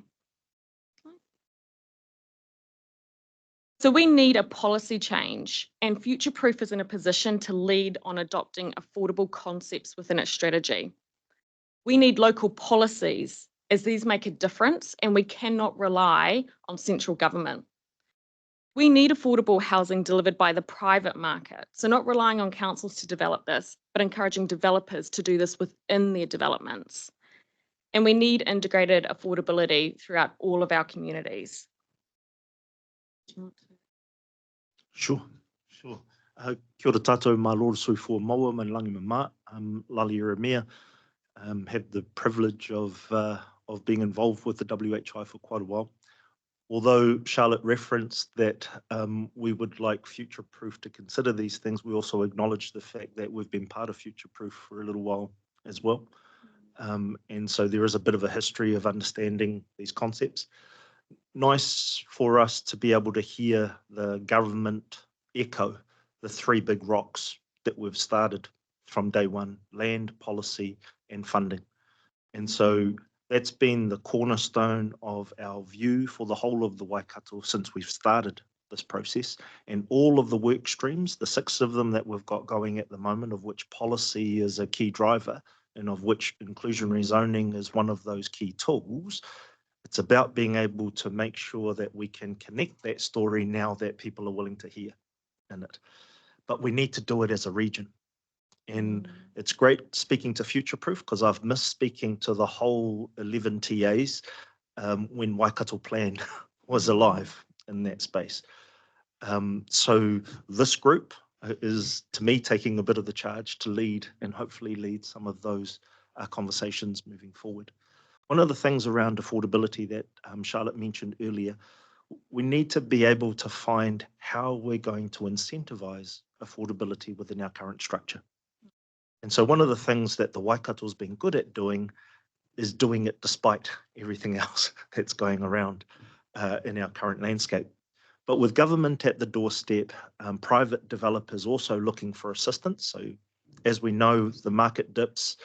So we need a policy change, and Future Proof is in a position to lead on adopting affordable concepts within its strategy. We need local policies as these make a difference, and we cannot rely on central government. We need affordable housing delivered by the private market, so not relying on councils to develop this, but encouraging developers to do this within their developments. And we need integrated affordability throughout all of our communities. Sure. Kia ora tātou, mā lora sui fua maua, mai langi mā, Lali Ramia. Had the privilege of being involved with the WHI for quite a while. Although Charlotte referenced that we would like Future Proof to consider these things, we also acknowledge the fact that we've been part of Future Proof for a little while as well. And so there is a bit of a history of understanding these concepts. Nice for us to be able to hear the government echo the three big rocks that we've started from day one: land, policy, and funding. And so that's been the cornerstone of our view for the whole of the Waikato since we've started this process. And all of the work streams, the 6 of them that we've got going at the moment, of which policy is a key driver and of which inclusionary zoning is one of those key tools, it's about being able to make sure that we can connect that story now that people are willing to hear in it. But we need to do it as a region. And it's great speaking to Future Proof because I've missed speaking to the whole 11 TAs when Waikato Plan was alive in that space. So this group is, to me, taking a bit of the charge to lead and hopefully lead some of those conversations moving forward. One of the things around affordability that Charlotte mentioned earlier, we need to be able to find how we're going to incentivize affordability within our current structure. And so one of the things that the Waikato's been good at doing is doing it despite everything else that's going around in our current landscape. But with government at the doorstep, private developers also looking for assistance. So as we know, the market dips,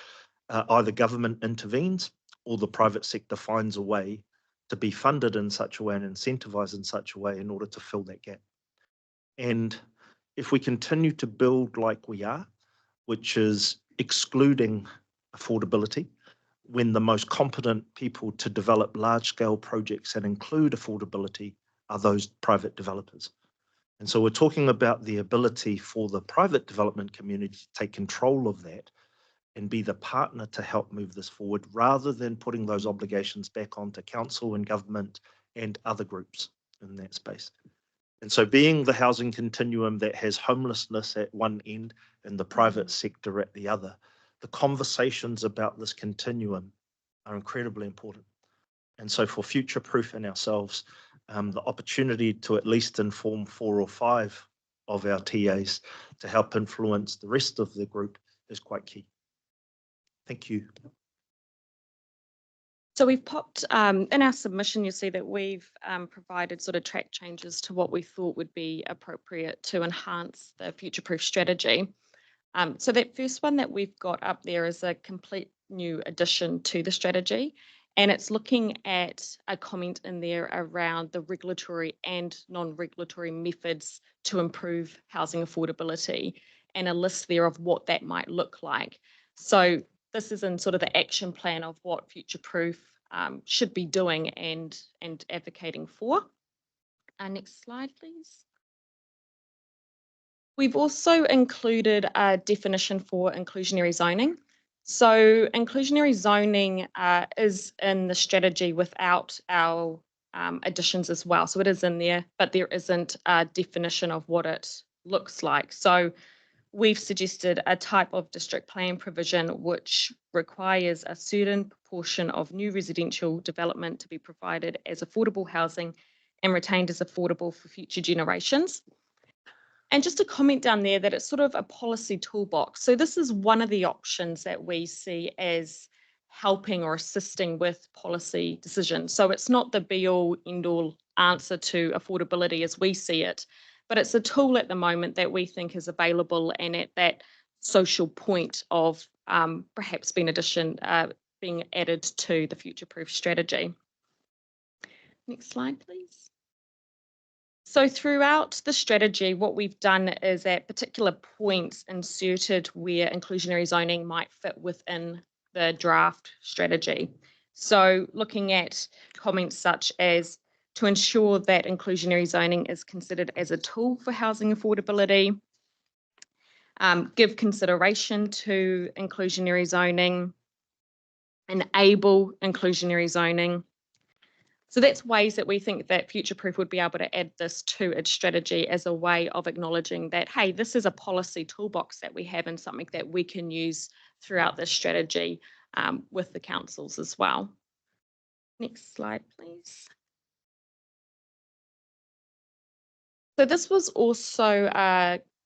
either government intervenes or the private sector finds a way to be funded in such a way and incentivized in such a way in order to fill that gap. And if we continue to build like we are, which is excluding affordability, when the most competent people to develop large-scale projects that include affordability are those private developers. And so we're talking about the ability for the private development community to take control of that and be the partner to help move this forward, rather than putting those obligations back onto council and government and other groups in that space. And so being the housing continuum that has homelessness at one end and the private sector at the other, the conversations about this continuum are incredibly important. And so for Future Proof and ourselves, the opportunity to at least inform 4 or 5 of our TAs to help influence the rest of the group is quite key. Thank you. So we've popped in our submission, you'll see that we've provided sort of track changes to what we thought would be appropriate to enhance the future-proof strategy. So that first one that we've got up there is a complete new addition to the strategy, and it's looking at a comment in there around the regulatory and non-regulatory methods to improve housing affordability, and a list there of what that might look like. So this is in sort of the action plan of what Future Proof should be doing and advocating for. Next slide, please. We've also included a definition for inclusionary zoning. So inclusionary zoning is in the strategy without our additions as well. So it is in there, but there isn't a definition of what it looks like. So we've suggested a type of district plan provision which requires a certain proportion of new residential development to be provided as affordable housing and retained as affordable for future generations. And just a comment down there that it's sort of a policy toolbox. So this is one of the options that we see as helping or assisting with policy decisions. So it's not the be-all, end-all answer to affordability as we see it, but it's a tool at the moment that we think is available and at that social point of perhaps being added to the future-proof strategy. Next slide, please. So throughout the strategy, what we've done is at particular points inserted where inclusionary zoning might fit within the draft strategy. So looking at comments such as to ensure that inclusionary zoning is considered as a tool for housing affordability, give consideration to inclusionary zoning, enable inclusionary zoning, So that's ways that we think that Future Proof would be able to add this to its strategy as a way of acknowledging that, hey, this is a policy toolbox that we have and something that we can use throughout this strategy with the councils as well. Next slide, please. So this was also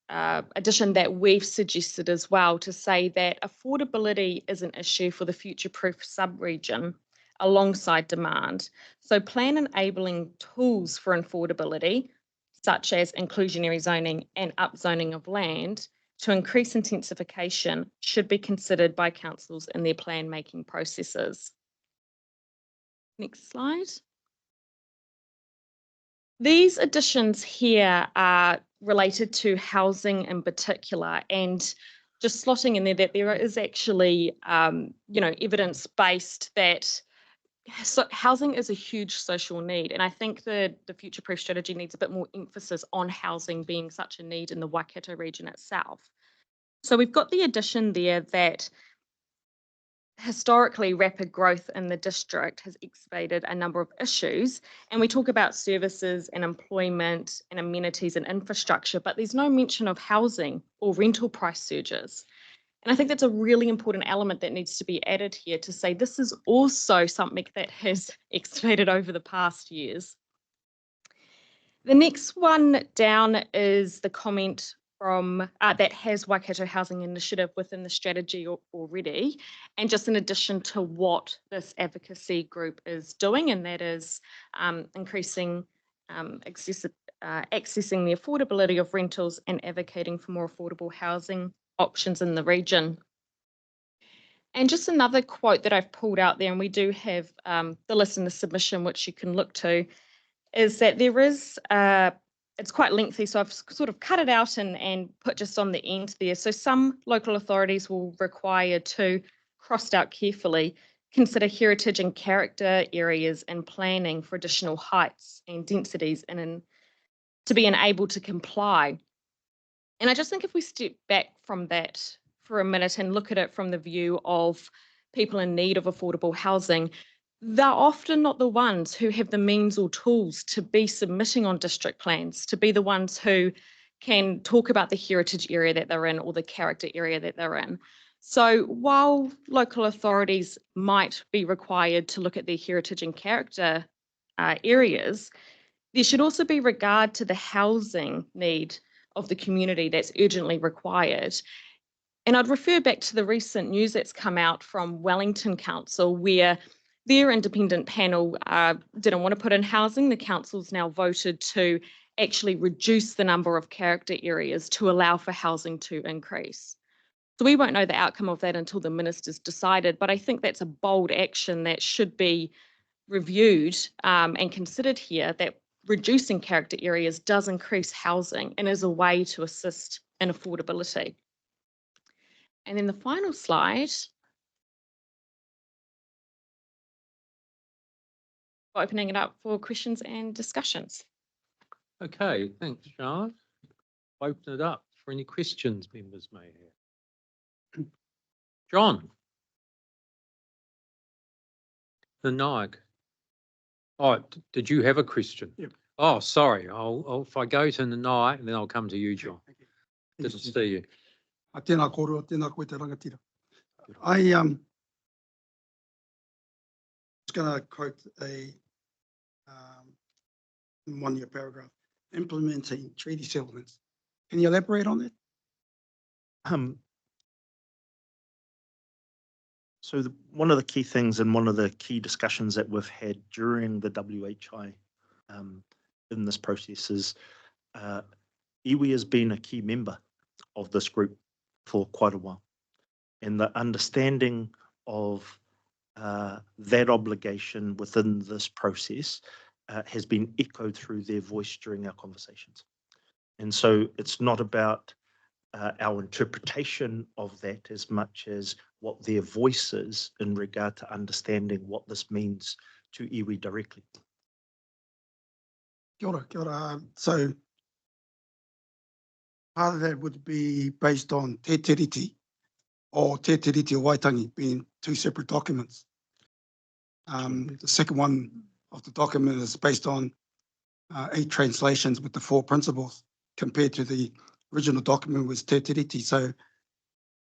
addition that we've suggested as well, to say that affordability is an issue for the future-proof sub-region alongside demand. So plan enabling tools for affordability, such as inclusionary zoning and upzoning of land, to increase intensification should be considered by councils in their plan making processes. Next slide. These additions here are related to housing in particular, and just slotting in there that there is actually, evidence-based that housing is a huge social need. And I think the Future Proof strategy needs a bit more emphasis on housing being such a need in the Waikato region itself. So we've got the addition there that historically rapid growth in the district has excavated a number of issues, and we talk about services and employment and amenities and infrastructure, but there's no mention of housing or rental price surges. And I think that's a really important element that needs to be added here, to say this is also something that has excavated over the past years. The next one down is the comment from that has Waikato Housing Initiative within the strategy already, and just in addition to what this advocacy group is doing, and that is increasing accessing the affordability of rentals and advocating for more affordable housing options in the region. And just another quote that I've pulled out there, and we do have the list in the submission which you can look to, is that there is it's quite lengthy, so I've sort of cut it out and put just on the end there. So some local authorities will require to, crossed out carefully, consider heritage and character areas in planning for additional heights and densities and to be enabled to comply. And I just think if we step back from that for a minute and look at it from the view of people in need of affordable housing, they're often not the ones who have the means or tools to be submitting on district plans, to be the ones who can talk about the heritage area that they're in or the character area that they're in. So while local authorities might be required to look at their heritage and character areas, there should also be regard to the housing need of the community that's urgently required. And I'd refer back to the recent news that's come out from Wellington Council, where their independent panel didn't want to put in housing. The council's now voted to actually reduce the number of character areas to allow for housing to increase. So we won't know the outcome of that until the minister's decided, but I think that's a bold action that should be reviewed and considered here, that reducing character areas does increase housing and is a way to assist in affordability. And then the final slide, opening it up for questions and discussions. Okay, thanks, Charlotte. Open it up for any questions members may have. John. The Nog. Oh, did you have a question? Yep. Oh, sorry. I'll if I go to the night and then I'll come to you, John. Didn't see you. Tēnā koroa, tēnā koe te rangatira. I was going to quote a one-year paragraph, implementing treaty settlements. Can you elaborate on that? So one of the key things and one of the key discussions that we've had during the WHI in this process is iwi has been a key member of this group for quite a while. And the understanding of that obligation within this process has been echoed through their voice during our conversations. And so it's not about our interpretation of that as much as what their voice is in regard to understanding what this means to iwi directly. Kia ora, kia ora. So part of that would be based on Te Tiriti or Te Tiriti o Waitangi being two separate documents. The second one of the document is based on 8 translations with the 4 principles compared to the original document was Te Tiriti. So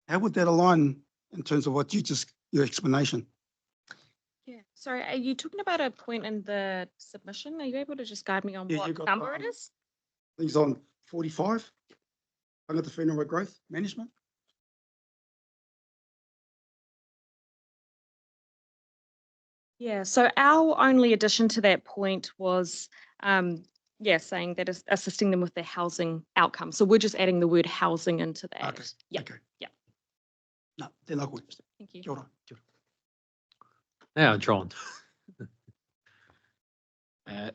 how would that align in terms of what your explanation? Yeah, sorry, are you talking about a point in the submission? Are you able to just guide me on Yeah, you what got, number it is? I think it's on 45, under the Whenua Growth Management. Yeah, so our only addition to that point was, yeah, saying that is assisting them with their housing outcomes. So we're just adding the word housing into that. Okay. Yeah. Okay. Yeah. No, they're not good. Thank you. Kia ora. Now, John.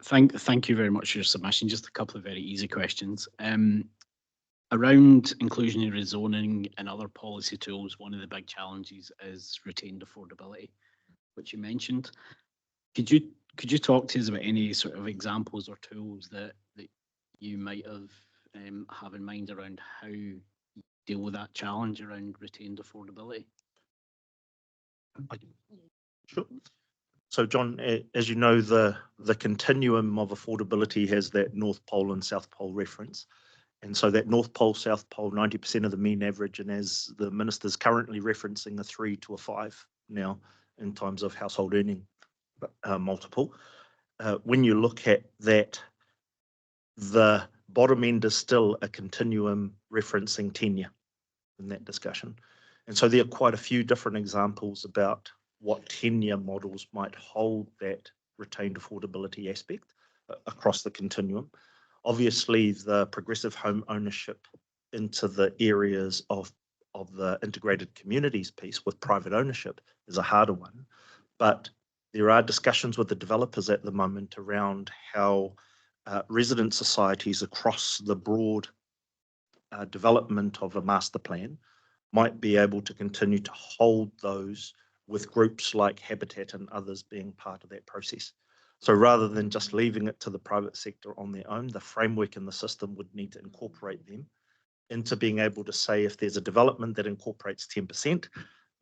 Thank you very much for your submission. Just a couple of very easy questions. Around inclusionary zoning and other policy tools, one of the big challenges is retained affordability, which you mentioned. Could you talk to us about any sort of examples or tools that you might have in mind around how you deal with that challenge around retained affordability? Sure. So John, as you know, the continuum of affordability has that North Pole and South Pole reference. And so that North Pole, South Pole, 90% of the mean average, and as the minister's currently referencing a 3 to a 5 now in terms of household earning multiple. When you look at that, the bottom end is still a continuum referencing tenure in that discussion. And so there are quite a few different examples about what tenure models might hold that retained affordability aspect across the continuum. Obviously, the progressive home ownership into the areas of the integrated communities piece with private ownership is a harder one. But there are discussions with the developers at the moment around how resident societies across the broad development of a master plan might be able to continue to hold those with groups like Habitat and others being part of that process. So rather than just leaving it to the private sector on their own, the framework and the system would need to incorporate them into being able to say if there's a development that incorporates 10%,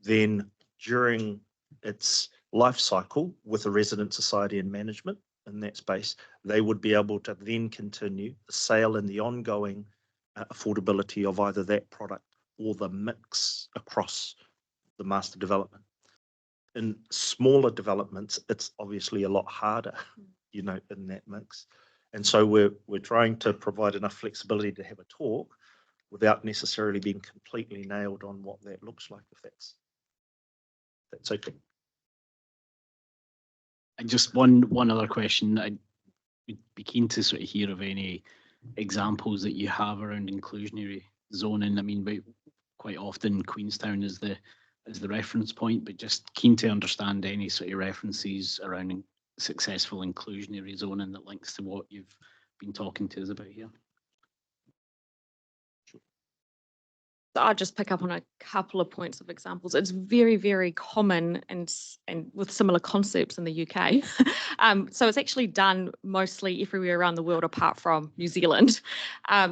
then during its life cycle with a resident society and management in that space, they would be able to then continue the sale and the ongoing affordability of either that product or the mix across the master development. In smaller developments, it's obviously a lot harder, you know, in that mix. And so we're trying to provide enough flexibility to have a talk without necessarily being completely nailed on what that looks like, if that's okay. And just one other question. I'd be keen to sort of hear of any examples that you have around inclusionary zoning. I mean, quite often Queenstown is the reference point, but just keen to understand any sort of references around successful inclusionary zoning that links to what you've been talking to us about here. So I'll just pick up on a couple of points of examples. It's very, very common and with similar concepts in the UK. So it's actually done mostly everywhere around the world apart from New Zealand.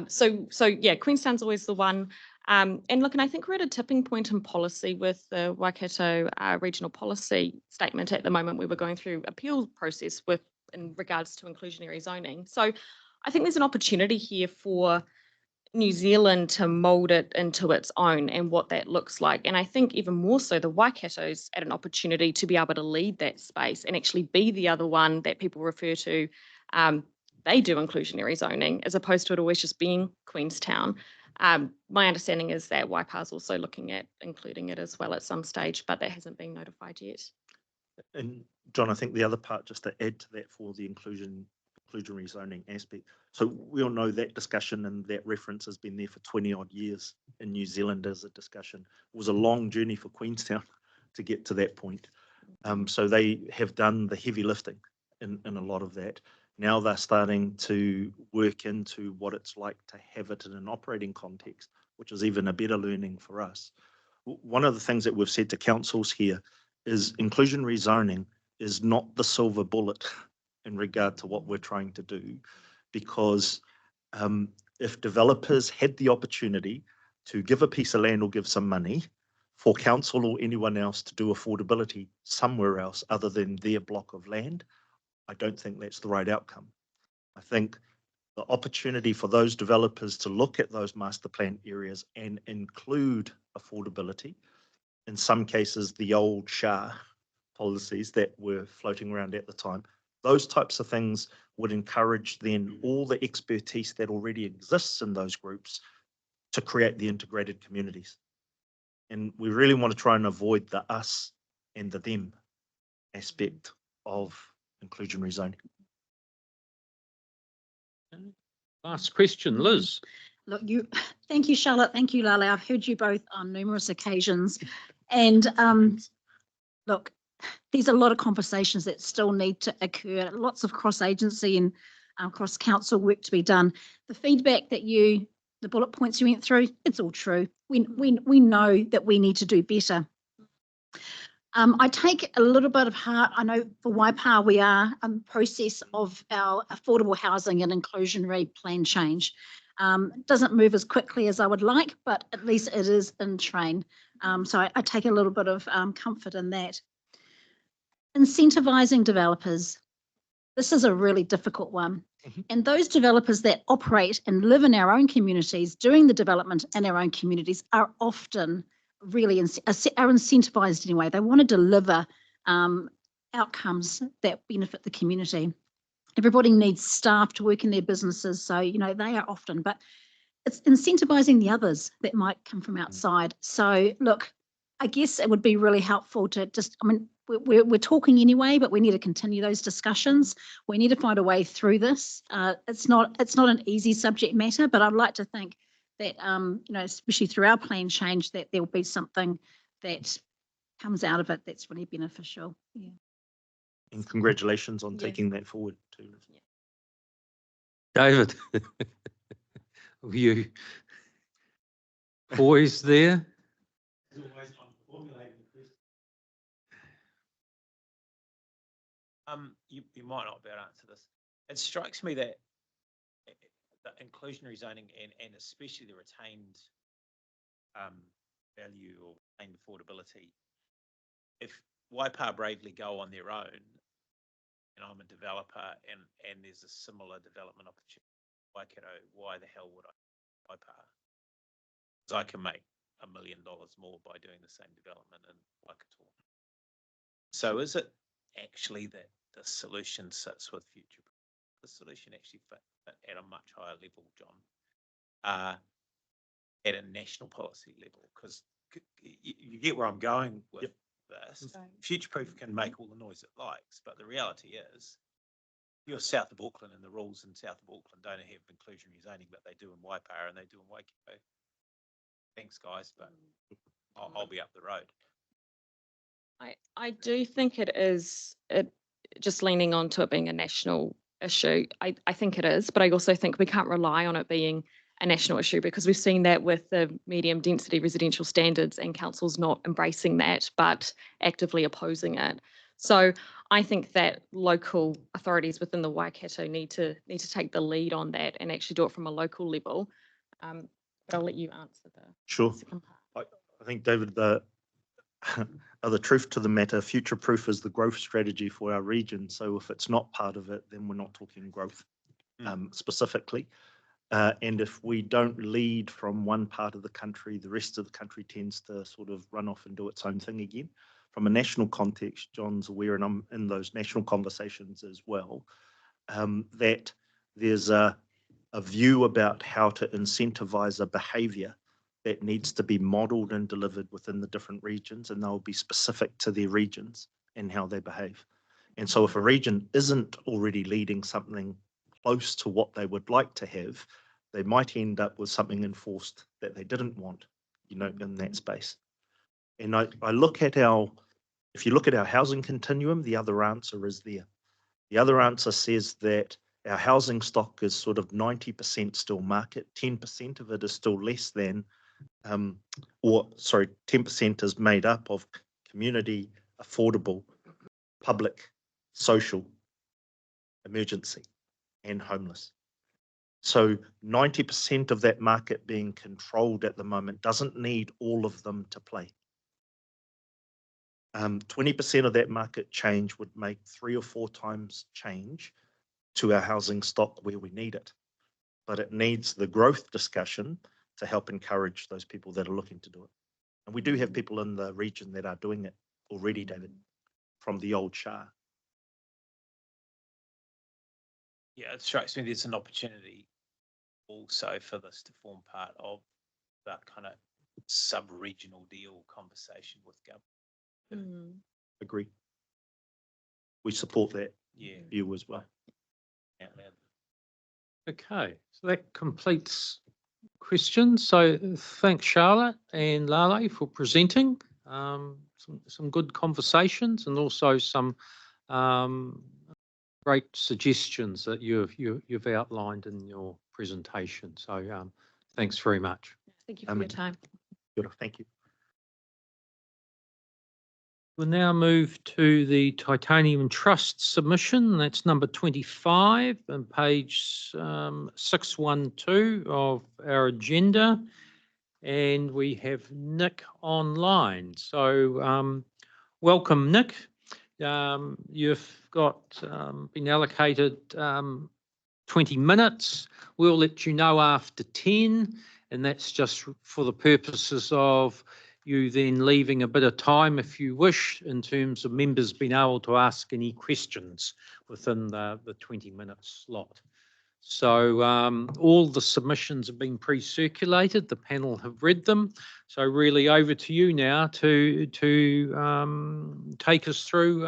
So yeah, Queenstown's always the one. And look, and I think we're at a tipping point in policy with the Waikato regional policy statement at the moment. We were going through appeal process in regards to inclusionary zoning. So I think there's an opportunity here for New Zealand to mould it into its own and what that looks like. And I think even more so, the Waikato's at an opportunity to be able to lead that space and actually be the other one that people refer to. They do inclusionary zoning as opposed to it always just being Queenstown. My understanding is that Waipa's also looking at including it as well at some stage, but that hasn't been notified yet. And John, I think the other part, just to add to that for the inclusionary zoning aspect. So we all know that discussion and that reference has been there for 20 odd years in New Zealand as a discussion. It was a long journey for Queenstown to get to that point. So they have done the heavy lifting in a lot of that. Now they're starting to work into what it's like to have it in an operating context, which is even a better learning for us. One of the things that we've said to councils here is inclusionary zoning is not the silver bullet in regard to what we're trying to do, because if developers had the opportunity to give a piece of land or give some money for council or anyone else to do affordability somewhere else other than their block of land, I don't think that's the right outcome. I think the opportunity for those developers to look at those master plan areas and include affordability, in some cases, the old SHA policies that were floating around at the time, those types of things would encourage then all the expertise that already exists in those groups to create the integrated communities. And we really want to try and avoid the us and the them aspect of inclusionary zoning. Last question, Liz. Look, thank you, Charlotte. Thank you, Lale. I've heard you both on numerous occasions. And look, there's a lot of conversations that still need to occur, lots of cross-agency and cross-council work to be done. The feedback that the bullet points you went through, it's all true. We know that we need to do better. I take a little bit of heart. I know for Waipa, we are in the process of our affordable housing and inclusionary plan change. It doesn't move as quickly as I would like, but at least it is in train. So I take a little bit of comfort in that. Incentivising developers. This is a really difficult one. And those developers that operate and live in our own communities, doing the development in our own communities, are often really are incentivised anyway. They want to deliver outcomes that benefit the community. Everybody needs staff to work in their businesses, so they are often, but it's incentivising the others that might come from outside. So look, I guess it would be really helpful to just, we're talking anyway, but we need to continue those discussions. We need to find a way through this. It's not an easy subject matter, but I'd like to think that, especially through our plan change, that there will be something that comes out of it that's really beneficial. Yeah. And congratulations on taking that forward too. Yeah. David, were you poised there? You might not be able to answer this. It strikes me that the inclusionary zoning and especially the retained value or retained affordability, if Waipa bravely go on their own, and I'm a developer and there's a similar development opportunity in Waikato, why the hell would I Waipa? Because I can make $1 million more by doing the same development in Waikato. So is it actually that the solution sits with future? The solution actually fit at a much higher level, John, at a national policy level, because you get where I'm going with this. Future-proof can make all the noise it likes, but the reality is, you're south of Auckland and the rules in south of Auckland don't have inclusionary zoning, but they do in Waipa and they do in Waikato. Thanks, guys, but I'll be up the road. I do think it is just leaning on to it being a national issue. I think it is, but I also think we can't rely on it being a national issue because we've seen that with the medium density residential standards and councils not embracing that, but actively opposing it. So I think that local authorities within the Waikato need to take the lead on that and actually do it from a local level. But I'll let you answer the second part. I think, David, the truth to the matter, future-proof is the growth strategy for our region. So if it's not part of it, then we're not talking growth specifically. And if we don't lead from one part of the country, the rest of the country tends to sort of run off and do its own thing again. From a national context, John's aware, and I'm in those national conversations as well, that there's a view about how to incentivize a behaviour that needs to be modelled and delivered within the different regions, and they'll be specific to their regions and how they behave. And so if a region isn't already leading something close to what they would like to have, they might end up with something enforced that they didn't want, in that space. And I look at if you look at our housing continuum, the other answer is there. The other answer says that our housing stock is sort of 90% still market, 10% of it is still less than, 10% is made up of community, affordable, public, social, emergency, and homeless. So 90% of that market being controlled at the moment doesn't need all of them to play. 20% of that market change would make 3 or 4 times change to our housing stock where we need it. But it needs the growth discussion to help encourage those people that are looking to do it. And we do have people in the region that are doing it already, David, from the old Shah. Yeah, it strikes me there's an opportunity also for this to form part of that kind of sub-regional deal conversation with government. Agree. We support that view as well. Okay, so that completes questions. So thanks Charlotte and Lale for presenting. Some good conversations and also some great suggestions that you've outlined in your presentation. So thanks very much. Thank you for your time. Thank you. We'll now move to the Titanium Trust submission. That's number 25 and page 612 of our agenda. And we have Nick online. So welcome, Nick. You've got been allocated 20 minutes. We'll let you know after 10, and that's just for the purposes of you then leaving a bit of time, if you wish, in terms of members being able to ask any questions within the 20-minute slot. So all the submissions have been pre-circulated. The panel have read them. So really over to you now to take us through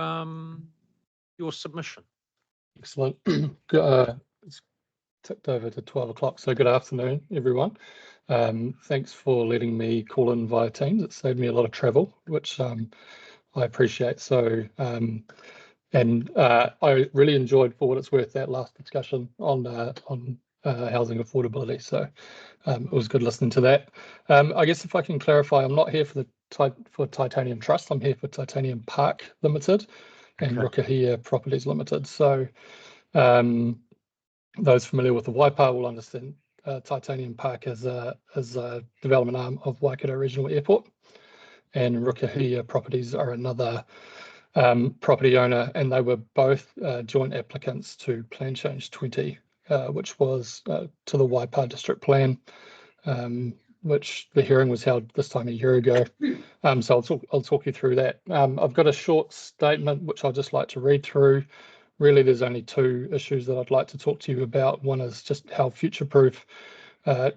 your submission. Excellent. It's ticked over to 12 o'clock, so good afternoon, everyone. Thanks for letting me call in via Teams. It saved me a lot of travel, which I appreciate. So, I really enjoyed, for what it's worth, that last discussion on housing affordability. So it was good listening to that. I guess if I can clarify, I'm not here for Titanium Trust. I'm here for Titanium Park Limited and Rukahia Properties Limited. So those familiar with the Waipa will understand Titanium Park is a development arm of Waikato Regional Airport, and Rukahia Properties are another property owner, and they were both joint applicants to Plan Change 20, which was to the Waipa District Plan, which the hearing was held this time a year ago. So I'll talk you through that. I've got a short statement which I'd just like to read through. Really, there's only 2 issues that I'd like to talk to you about. One is just how Future-Proof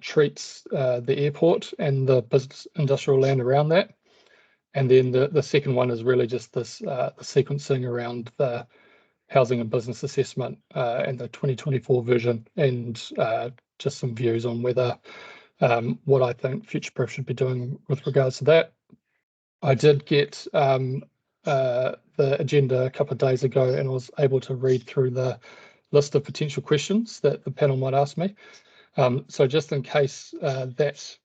treats the airport and the business industrial land around that. And then the second one is really just this the sequencing around the housing and business assessment and the 2024 vision, and just some views on whether what I think Future-Proof should be doing with regards to that. I did get the agenda a couple of days ago, and I was able to read through the list of potential questions that the panel might ask me. So just in case that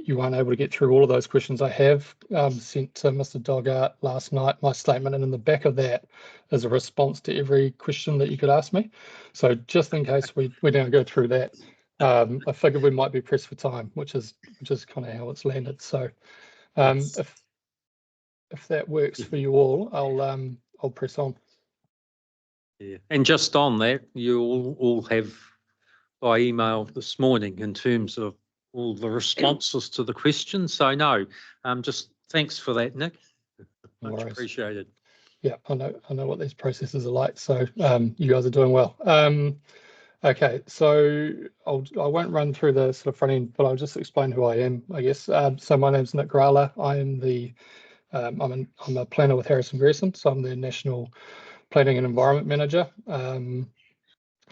you aren't able to get through all of those questions, I have sent to Mr. Doggart last night my statement, and in the back of that is a response to every question that you could ask me. So just in case we don't go through that, I figured we might be pressed for time, which is kind of how it's landed. So if that works for you all, I'll press on. Yeah, and just on that, you all have by email this morning in terms of all the responses to the questions. So no, just thanks for that, Nick. Much appreciated. Yeah, I know what these processes are like. So you guys are doing well. Okay, so I won't run through the sort of front end, but I'll just explain who I am, I guess. So my name's Nick Grala. I am I'm a planner with Harrison Grierson, so I'm the National Planning and Environment Manager.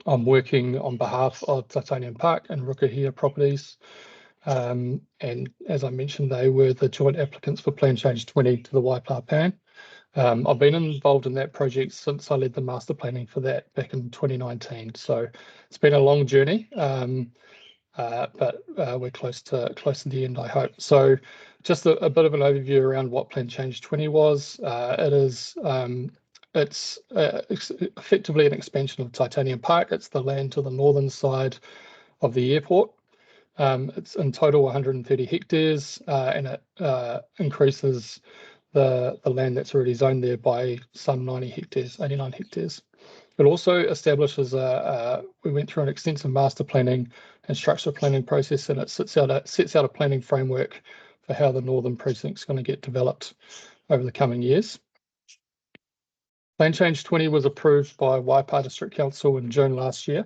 I'm working on behalf of Titanium Park and Rukahia Properties. And as I mentioned, they were the joint applicants for Plan Change 20 to the Waipa Plan. I've been involved in that project since I led the master planning for that back in 2019. So it's been a long journey, but we're close to the end, I hope. So just a bit of an overview around what Plan Change 20 was. It's effectively an expansion of Titanium Park. It's the land to the northern side of the airport. It's in total 130 hectares, and it increases the land that's already zoned there by some 90 hectares, 89 hectares. It also establishes we went through an extensive master planning and structural planning process, and it sets out a planning framework for how the Northern Precinct is going to get developed over the coming years. Plan Change 20 was approved by Waipa District Council in June last year.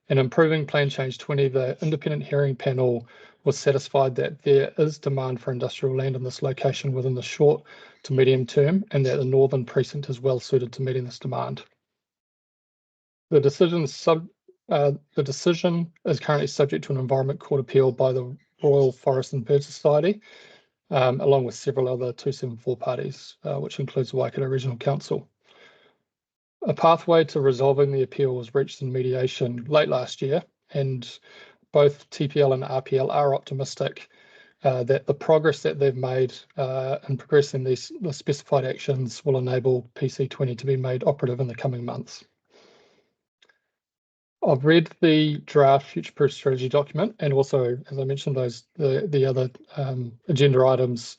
In improving Plan Change 20, the independent hearing panel was satisfied that there is demand for industrial land in this location within the short to medium term, and that the Northern Precinct is well suited to meeting this demand. The decision is currently subject to an Environment Court appeal by the Royal Forest and Bird Society, along with several other 274 parties, which includes the Waikato Regional Council. A pathway to resolving the appeal was reached in mediation late last year, and both TPL and RPL are optimistic that the progress that they've made in progressing the specified actions will enable PC20 to be made operative in the coming months. I've read the draft future-proof strategy document, and also, as I mentioned, the other agenda items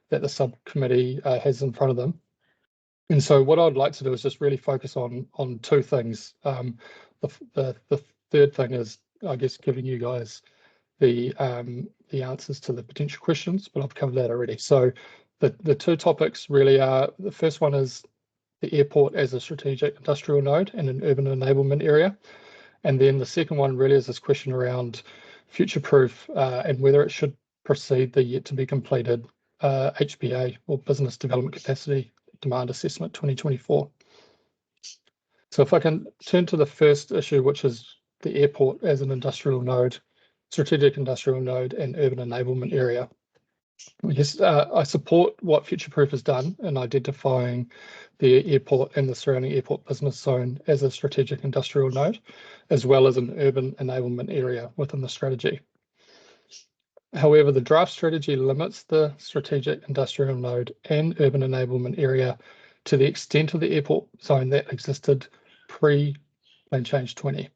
that the subcommittee has in front of them. And so what I'd like to do is just really focus on two things. The third thing is, I guess, giving you guys the answers to the potential questions, but I've covered that already. So the two topics really are, the first one is the airport as a strategic industrial node and an urban enablement area. And then the second one really is this question around future-proof and whether it should precede the yet to be completed HBA, or Business Development Capacity Demand Assessment 2024. So if I can turn to the first issue, which is the airport as an industrial node, strategic industrial node and urban enablement area. Yes, I support what Future-Proof has done in identifying the airport and the surrounding airport business zone as a strategic industrial node, as well as an urban enablement area within the strategy. However, the draft strategy limits the strategic industrial node and urban enablement area to the extent of the airport zone that existed pre-Plan Change 20.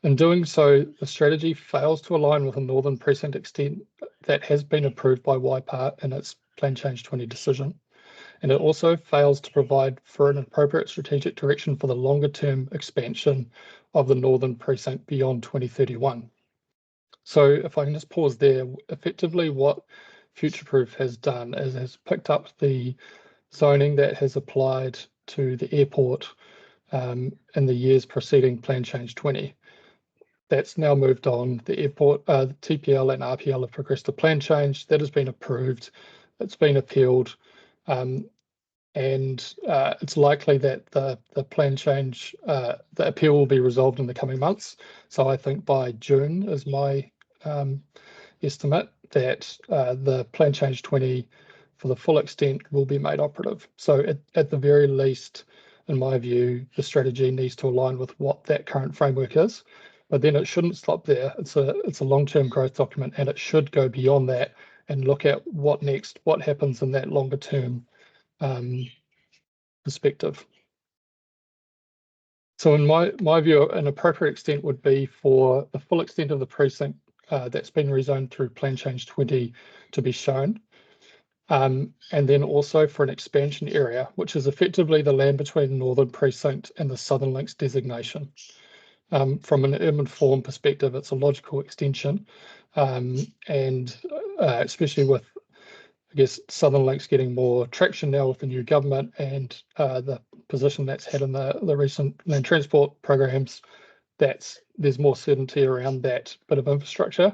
In doing so, the strategy fails to align with a Northern Precinct extent that has been approved by Waipa in its Plan Change 20 decision. And it also fails to provide for an appropriate strategic direction for the longer term expansion of the Northern Precinct beyond 2031. So if I can just pause there, effectively what Future-Proof has done is has picked up the zoning that has applied to the airport in the years preceding Plan Change 20. That's now moved on. The airport, the TPL and RPL have progressed a plan change that has been approved. It's been appealed, and it's likely that the plan change, the appeal will be resolved in the coming months. So I think by June is my estimate that the Plan Change 20 for the full extent will be made operative. So at the very least, in my view, the strategy needs to align with what that current framework is. But then it shouldn't stop there. It's a long-term growth document, and it should go beyond that and look at what next, what happens in that longer-term perspective. So in my view, an appropriate extent would be for the full extent of the precinct that's been rezoned through Plan Change 20 to be shown. And then also for an expansion area, which is effectively the land between the Northern Precinct and the Southern Links designation. From an urban form perspective, it's a logical extension, and especially with, I guess, Southern Links getting more traction now with the new government and the position that's had in the recent land transport programs, there's more certainty around that bit of infrastructure.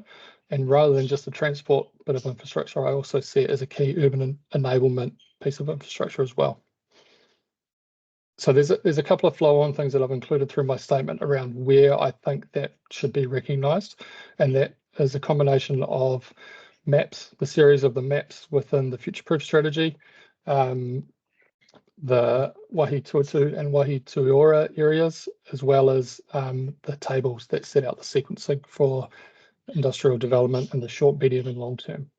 And rather than just the transport bit of infrastructure, I also see it as a key urban enablement piece of infrastructure as well. So there's a couple of flow-on things that I've included through my statement around where I think that should be recognised, and that is a combination of maps, the series of the maps within the Future-Proof strategy, the Waihi-Tuatu and Waihi-Tuiora areas, as well as the tables that set out the sequencing for industrial development in the short, medium and long term.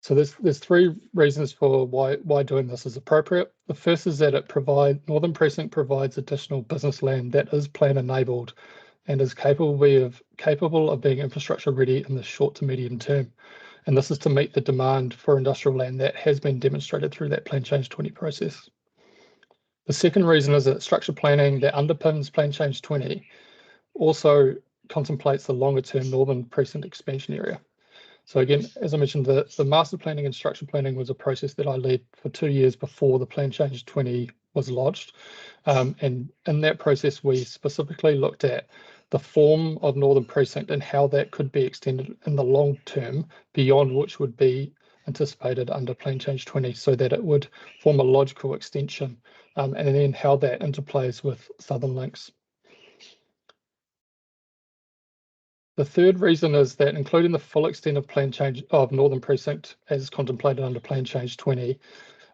So there's three reasons for why doing this is appropriate. The first is that Northern Precinct provides additional business land that is plan enabled and is capable of being infrastructure ready in the short to medium term. And this is to meet the demand for industrial land that has been demonstrated through that Plan Change 20 process. The second reason is that structure planning that underpins Plan Change 20 also contemplates the longer term Northern Precinct expansion area. So again, as I mentioned, the master planning and structure planning was a process that I led for 2 years before the Plan Change 20 was lodged. And in that process, we specifically looked at the form of Northern Precinct and how that could be extended in the long term beyond which would be anticipated under Plan Change 20, so that it would form a logical extension, and then how that interplays with Southern Links. The third reason is that including the full extent of Plan Change of Northern Precinct as contemplated under Plan Change 20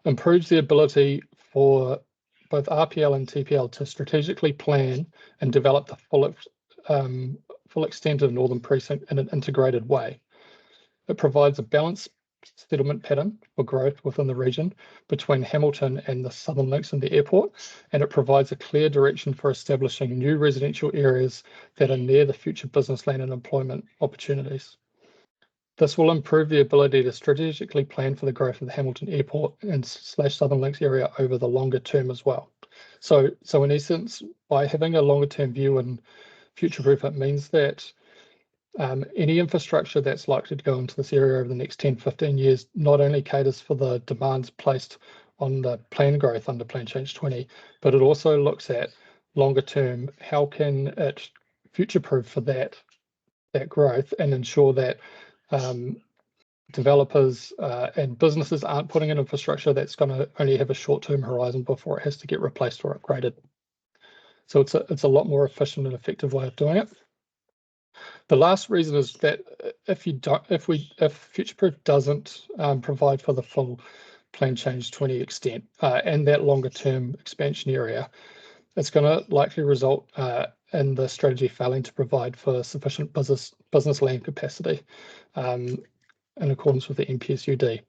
improves the ability for both RPL and TPL to strategically plan and develop the full extent of Northern Precinct in an integrated way. It provides a balanced settlement pattern for growth within the region between Hamilton and the Southern Links and the airport, and it provides a clear direction for establishing new residential areas that are near the future business land and employment opportunities. This will improve the ability to strategically plan for the growth of the Hamilton Airport and / Southern Links area over the longer term as well. So in essence, by having a longer term view and future-proof, it means that any infrastructure that's likely to go into this area over the next 10, 15 years not only caters for the demands placed on the plan growth under Plan Change 20, but it also looks at longer term, how can it future-proof for that growth and ensure that developers and businesses aren't putting in infrastructure that's going to only have a short-term horizon before it has to get replaced or upgraded. So it's a lot more efficient and effective way of doing it. The last reason is that if future-proof doesn't provide for the full Plan Change 20 extent and that longer-term expansion area, it's going to likely result in the strategy failing to provide for sufficient business land capacity in accordance with the NPSUD.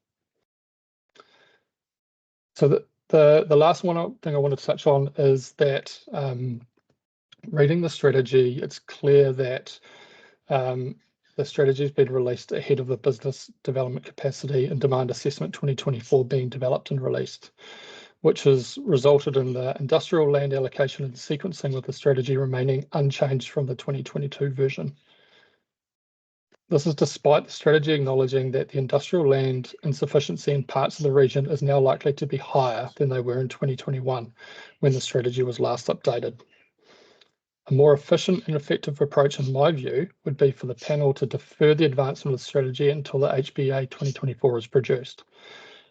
So the last thing I want to touch on is that reading the strategy, it's clear that the strategy has been released ahead of the business development capacity and demand assessment 2024 being developed and released, which has resulted in the industrial land allocation and sequencing with the strategy remaining unchanged from the 2022 version. This is despite the strategy acknowledging that the industrial land insufficiency in parts of the region is now likely to be higher than they were in 2021 when the strategy was last updated. A more efficient and effective approach, in my view, would be for the panel to defer the advancement of the strategy until the HBA 2024 is produced.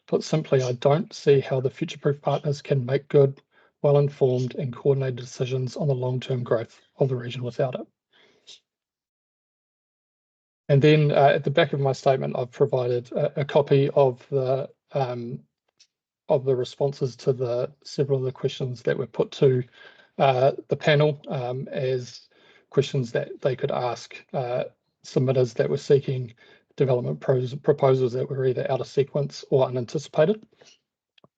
Put simply, I don't see how the future-proof partners can make good, well-informed and coordinated decisions on the long-term growth of the region without it. And then at the back of my statement, I've provided a copy of the responses to several of the questions that were put to the panel as questions that they could ask submitters that were seeking development proposals that were either out of sequence or unanticipated.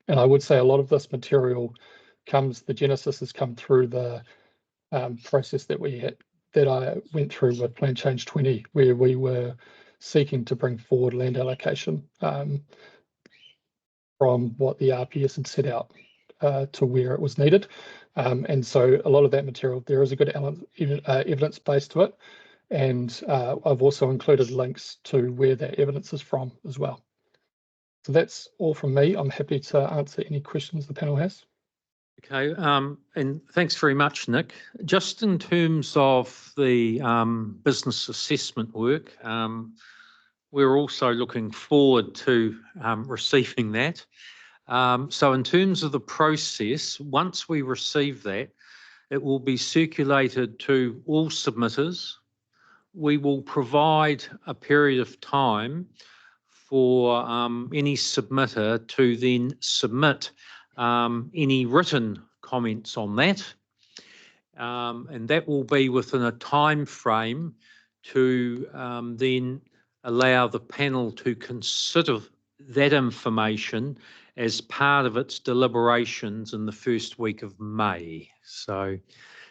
And I would say a lot of this material the genesis has come through the process that I went through with Plan Change 20, where we were seeking to bring forward land allocation from what the RPS had set out to where it was needed. And so a lot of that material, there is a good evidence base to it. And I've also included links to where that evidence is from as well. So that's all from me. I'm happy to answer any questions the panel has. Okay, and thanks very much, Nick. Just in terms of the business assessment work, we're also looking forward to receiving that. So in terms of the process, once we receive that, it will be circulated to all submitters. We will provide a period of time for any submitter to then submit any written comments on that. And that will be within a time frame to then allow the panel to consider that information as part of its deliberations in the first week of May. So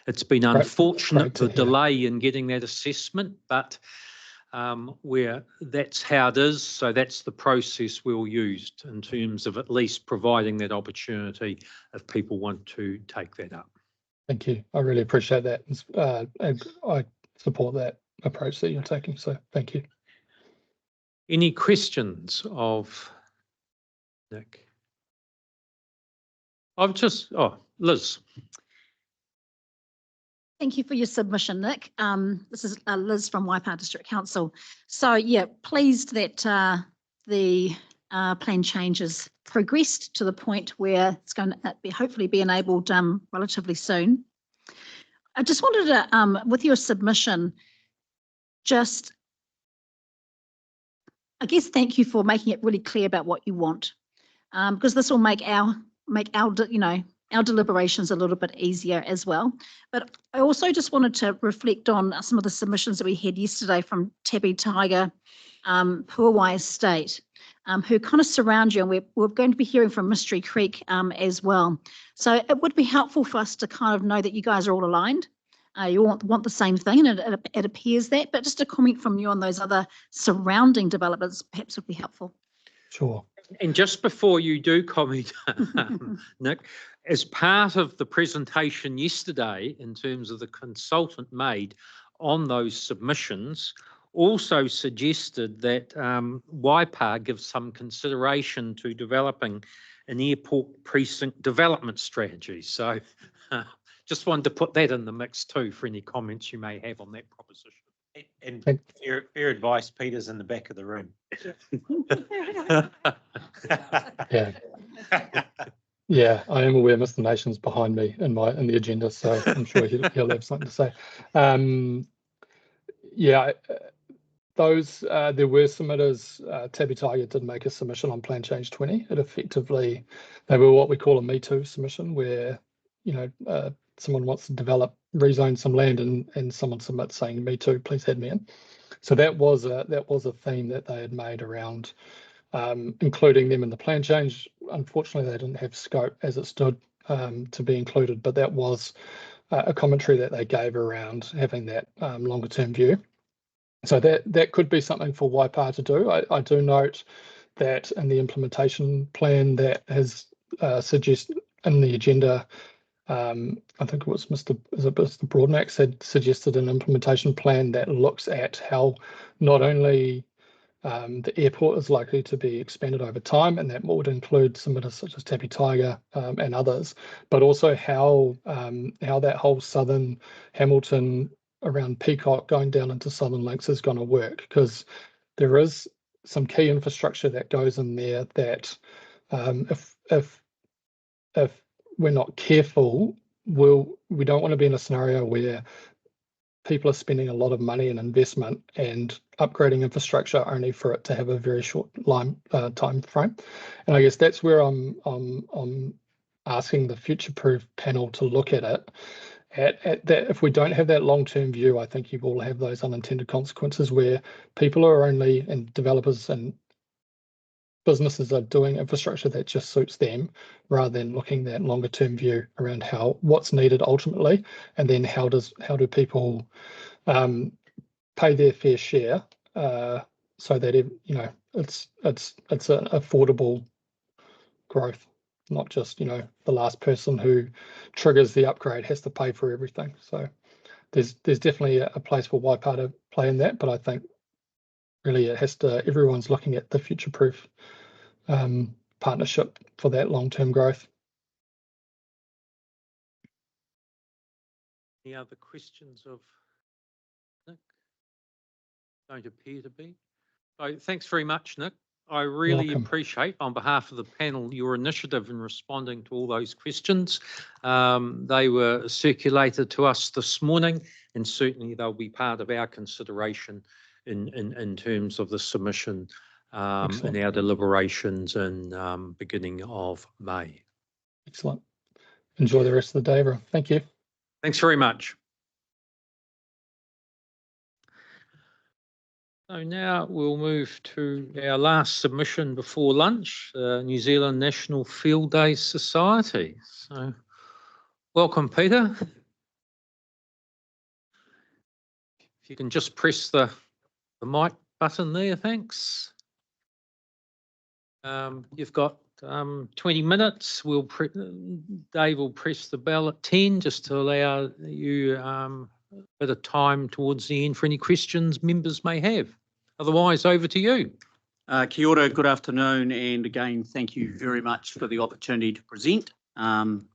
it's been unfortunate, the delay in getting that assessment, but that's how it is. So that's the process we'll use in terms of at least providing that opportunity if people want to take that up. Thank you. I really appreciate that. And I support that approach that you're taking. So thank you. Any questions of Nick? Liz. Thank you for your submission, Nick. This is Liz from Waipa District Council. So yeah, pleased that the plan changes progressed to the point where it's going to hopefully be enabled relatively soon. I just wanted to, with your submission, just, I guess, thank you for making it really clear about what you want, because this will make our deliberations a little bit easier as well. But I also just wanted to reflect on some of the submissions that we had yesterday from Tabi Tiger, Puawai Estate, who kind of surround you, and we're going to be hearing from Mystery Creek as well. So it would be helpful for us to kind of know that you guys are all aligned. You want the same thing, and it appears that, but just a comment from you on those other surrounding developments perhaps would be helpful. Sure. And just before you do comment, Nick, as part of the presentation yesterday, in terms of the consultant made on those submissions, also suggested that Waipa gives some consideration to developing an airport precinct development strategy. So just wanted to put that in the mix too for any comments you may have on that proposition. And fair advice, Peter's in the back of the room. Yeah. Yeah, I am aware Mr. Nation's behind me in the agenda, so I'm sure he'll have something to say. Yeah, those there were submitters. Tabi Tiger did make a submission on Plan Change 20. It effectively, they were what we call a Me Too submission, where someone wants to rezone some land, and someone submits saying Me Too, please add me in. So that was a theme that they had made around including them in the plan change. Unfortunately, they didn't have scope as it stood to be included, but that was a commentary that they gave around having that longer term view. So that could be something for Waipa to do. I do note that in the implementation plan that has suggested in the agenda, I think it was Mr. Broadnax had suggested an implementation plan that looks at how not only the airport is likely to be expanded over time, and that would include submitters such as Tabi Tiger and others, but also how that whole southern Hamilton around Peacock going down into Southern Links is going to work, because there is some key infrastructure that goes in there that if we're not careful, we don't want to be in a scenario where people are spending a lot of money and investment and upgrading infrastructure only for it to have a very short time frame. And I guess that's where I'm asking the future-proof panel to look at it. At that, if we don't have that long-term view, I think you will have those unintended consequences where people are only, and developers and businesses are doing infrastructure that just suits them, rather than looking that longer term view around what's needed ultimately, and then how do people pay their fair share so that it's an affordable growth, not just the last person who triggers the upgrade has to pay for everything. So there's definitely a place for Waipa to play in that, but I think really everyone's looking at the future-proof partnership for that long-term growth. Any other questions of Nick? Don't appear to be. So thanks very much, Nick. I really appreciate, on behalf of the panel, your initiative in responding to all those questions. They were circulated to us this morning, and certainly they'll be part of our consideration in terms of the submission in our deliberations in beginning of May. Excellent. Enjoy the rest of the day, everyone. Thank you. Thanks very much. So now we'll move to our last submission before lunch, New Zealand National Field Day Society. So welcome, Peter. If you can just press the mic button there, thanks. You've got 20 minutes. Dave will press the bell at 10 just to allow you a bit of time towards the end for any questions members may have. Otherwise, over to you. Kia ora, good afternoon, and again, thank you very much for the opportunity to present.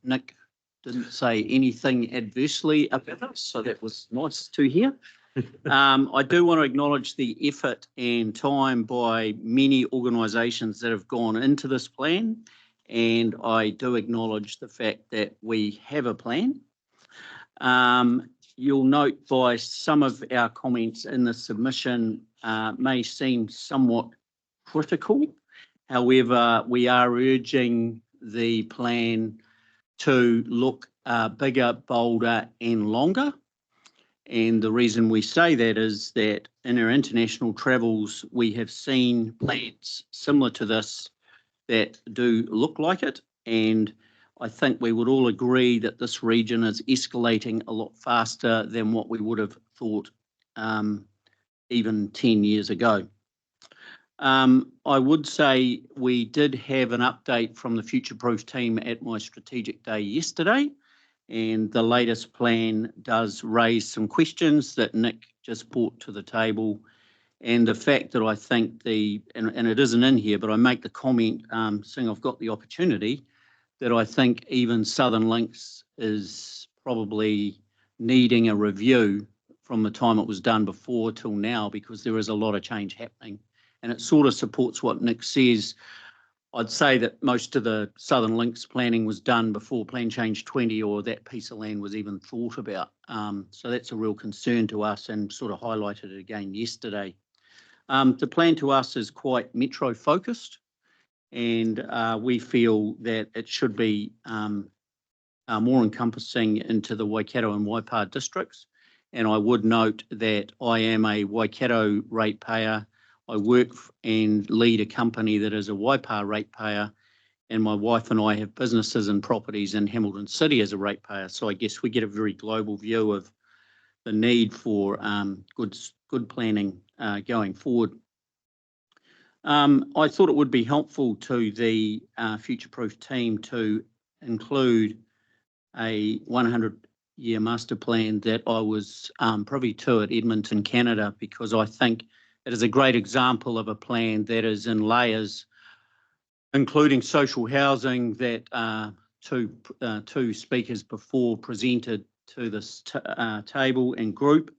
Nick didn't say anything adversely about us, so that was nice to hear. I do want to acknowledge the effort and time by many organisations that have gone into this plan, and I do acknowledge the fact that we have a plan. You'll note by some of our comments in the submission may seem somewhat critical. However, we are urging the plan to look bigger, bolder and longer. And the reason we say that is that in our international travels, we have seen plans similar to this that do look like it. And I think we would all agree that this region is escalating a lot faster than what we would have thought even 10 years ago. I would say we did have an update from the Future Proof team at my strategic day yesterday, and the latest plan does raise some questions that Nick just brought to the table. And the fact that I think and it isn't in here, but I make the comment, seeing I've got the opportunity, that I think even Southern Links is probably needing a review from the time it was done before till now, because there is a lot of change happening. And it sort of supports what Nick says. I'd say that most of the Southern Links planning was done before Plan Change 20 or that piece of land was even thought about. So that's a real concern to us and sort of highlighted it again yesterday. The plan to us is quite metro focused, and we feel that it should be more encompassing into the Waikato and Waipa districts. And I would note that I am a Waikato ratepayer. I work and lead a company that is a Waipa ratepayer, and my wife and I have businesses and properties in Hamilton City as a ratepayer. So I guess we get a very global view of the need for good planning going forward. I thought it would be helpful to the Future Proof team to include a 100-year master plan that I was privy to at Edmonton, Canada, because I think it is a great example of a plan that is in layers, including social housing that two speakers before presented to this table and group.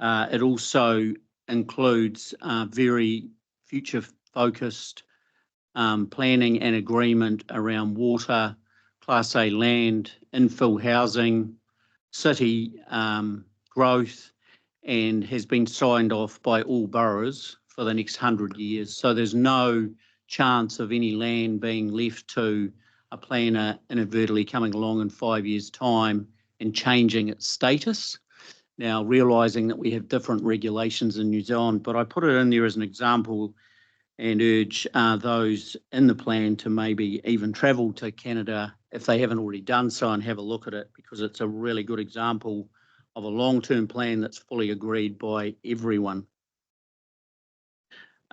It also includes very future-focused planning and agreement around water, Class A land, infill housing, city growth, and has been signed off by all boroughs for the next 100 years. So there's no chance of any land being left to a planner inadvertently coming along in 5 years' time and changing its status. Now, realising that we have different regulations in New Zealand, but I put it in there as an example and urge those in the plan to maybe even travel to Canada if they haven't already done so and have a look at it, because it's a really good example of a long-term plan that's fully agreed by everyone.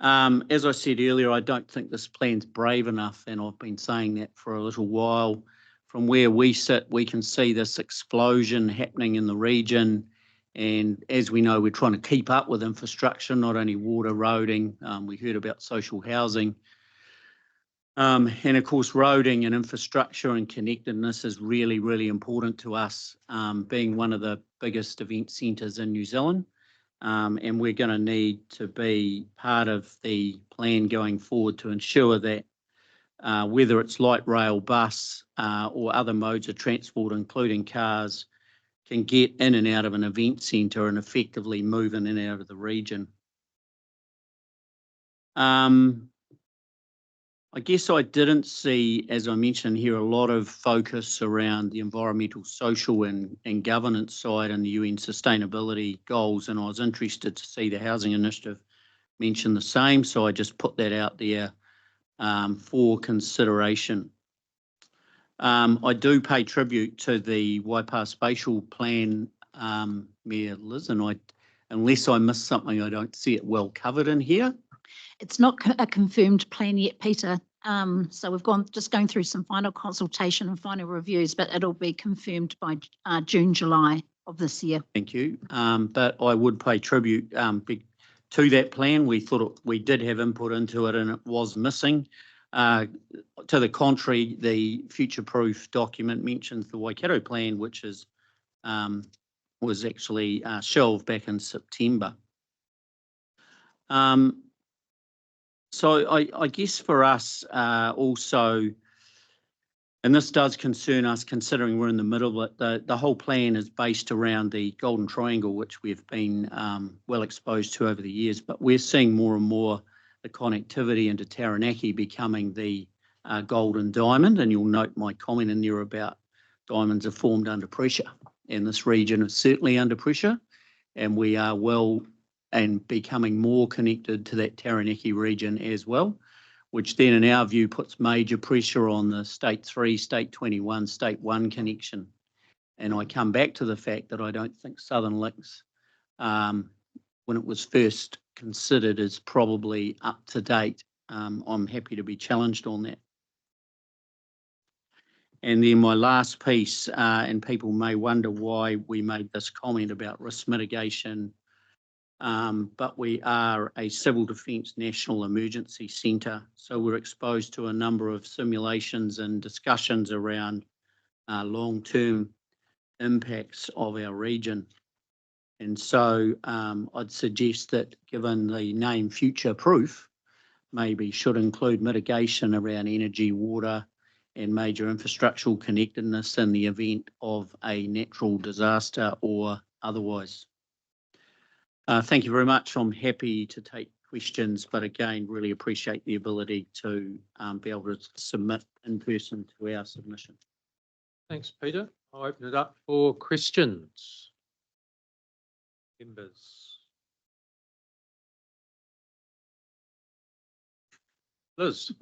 As I said earlier, I don't think this plan's brave enough, and I've been saying that for a little while. From where we sit, we can see this explosion happening in the region, and as we know, we're trying to keep up with infrastructure, not only water, roading. We heard about social housing. And of course, roading and infrastructure and connectedness is really, really important to us, being one of the biggest event centres in New Zealand. And we're going to need to be part of the plan going forward to ensure that whether it's light rail, bus, or other modes of transport, including cars, can get in and out of an event centre and effectively move in and out of the region. I guess I didn't see, as I mentioned here, a lot of focus around the environmental, social and governance side and the UN sustainability goals, and I was interested to see the Housing Initiative mentioned the same, so I just put that out there for consideration. I do pay tribute to the Waipa Spatial Plan, Mayor Liz, and unless I missed something, I don't see it well covered in here. It's not a confirmed plan yet, Peter. So we've just going through some final consultation and final reviews, but it'll be confirmed by June, July of this year. Thank you. But I would pay tribute to that plan. We thought we did have input into it and it was missing. To the contrary, the future-proof document mentions the Waikato plan, which is was actually shelved back in September. So I guess for us also, and this does concern us considering we're in the middle of it, the whole plan is based around the Golden Triangle, which we've been well exposed to over the years, but we're seeing more and more the connectivity into Taranaki becoming the golden diamond, and you'll note my comment in there about diamonds are formed under pressure, and this region is certainly under pressure, and we are well and becoming more connected to that Taranaki region as well, which then in our view puts major pressure on the State 3, State 21, State 1 connection. And I come back to the fact that I don't think Southern Links, when it was first considered, is probably up to date. I'm happy to be challenged on that. And then my last piece, and people may wonder why we made this comment about risk mitigation, but we are a civil defence national emergency centre, so we're exposed to a number of simulations and discussions around long-term impacts of our region. And so I'd suggest that given the name Future Proof, maybe should include mitigation around energy, water and major infrastructural connectedness in the event of a natural disaster or otherwise. Thank you very much. I'm happy to take questions, but again, really appreciate the ability to be able to submit in person to our submission. Thanks, Peter. I'll open it up for questions. Members. Liz.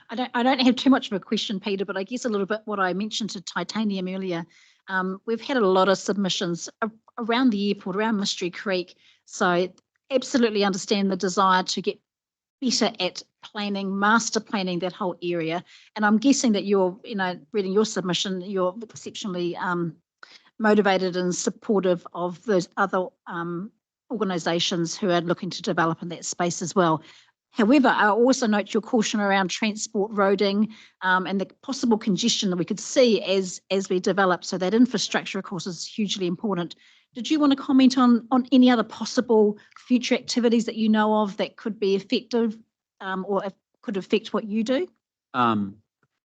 I don't have too much of a question, Peter, but I guess a little bit what I mentioned to Titanium earlier. We've had a lot of submissions around the airport, around Mystery Creek. So absolutely understand the desire to get better at planning, master planning that whole area. And I'm guessing that you're, reading your submission, you're exceptionally motivated and supportive of those other organisations who are looking to develop in that space as well. However, I also note your caution around transport roading and the possible congestion that we could see as we develop. So that infrastructure, of course, is hugely important. Did you want to comment on any other possible future activities that you know of that could be effective or could affect what you do?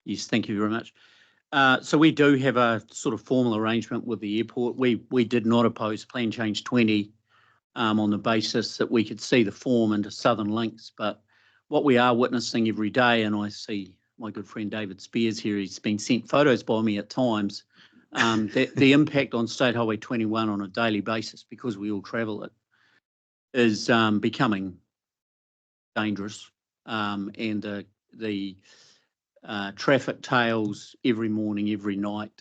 Yes, thank you very much. So we do have a sort of formal arrangement with the airport. We did not oppose Plan Change 20 on the basis that we could see the form into Southern Links, but what we are witnessing every day, and I see my good friend David Spears here, he's been sent photos by me at times, the impact on State Highway 21 on a daily basis, because we all travel it, is becoming dangerous, and the traffic tails every morning, every night,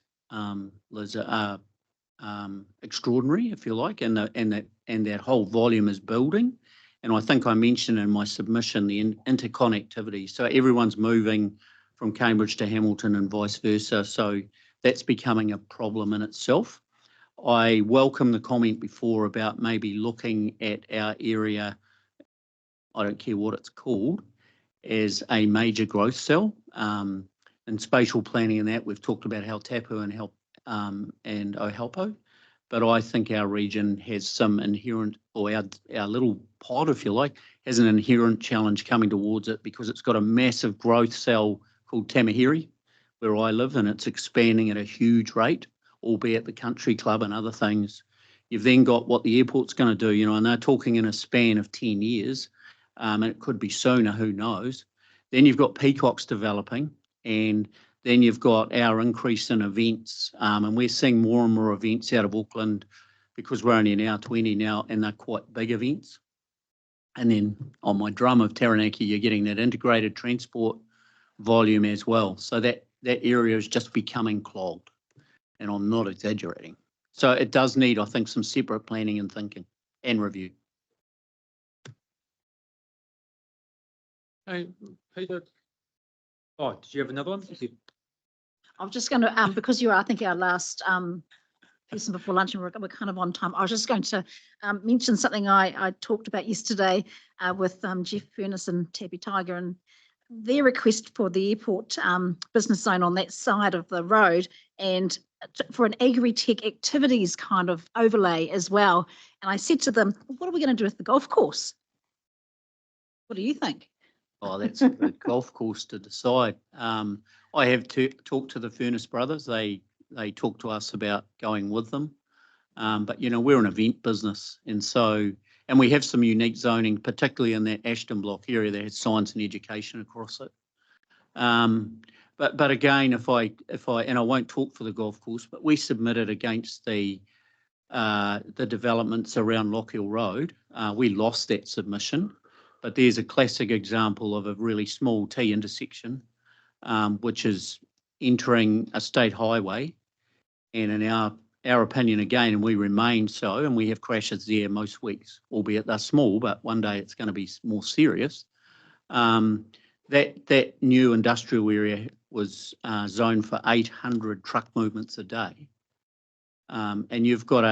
Liz, are extraordinary, if you like, and that whole volume is building. And I think I mentioned in my submission the interconnectivity. So everyone's moving from Cambridge to Hamilton and vice versa. So that's becoming a problem in itself. I welcome the comment before about maybe looking at our area, I don't care what it's called, as a major growth cell. In spatial planning and that, we've talked about Hautapu and Ohaupo, but I think our region has some inherent, or our little pod, if you like, has an inherent challenge coming towards it because it's got a massive growth cell called Tamahiri, where I live, and it's expanding at a huge rate, albeit the country club and other things. You've then got what the airport's going to do, and they're talking in a span of 10 years, and it could be sooner, who knows. Then you've got Peacocks developing, and then you've got our increase in events, and we're seeing more and more events out of Auckland because we're only an hour 20 now, and they're quite big events. And then on my drum of Taranaki, you're getting that integrated transport volume as well. So that area is just becoming clogged, and I'm not exaggerating. So it does need, I think, some separate planning and thinking and review. Hey, Peter. Oh, did you have another one? I'm just going to, because you're, I think, our last person before lunch, and we're kind of on time. I was just going to mention something I talked about yesterday with Jeff Furness and Tabby Tiger, and their request for the airport business zone on that side of the road, and for an agri-tech activities kind of overlay as well. And I said to them, what are we going to do with the golf course? What do you think? Oh, that's the golf course to decide. I have talked to the Furness brothers. They talked to us about going with them. But, you know, we're an event business. And we have some unique zoning, particularly in that Ashton Block area that has science and education across it. But again, if I and I won't talk for the golf course, but we submitted against the developments around Lockhill Road. We lost that submission, but there's a classic example of a really small T intersection, which is entering a state highway, and in our opinion, again, and we remain so, and we have crashes there most weeks, albeit they're small, but one day it's going to be more serious. That new industrial area was zoned for 800 truck movements a day. And you've got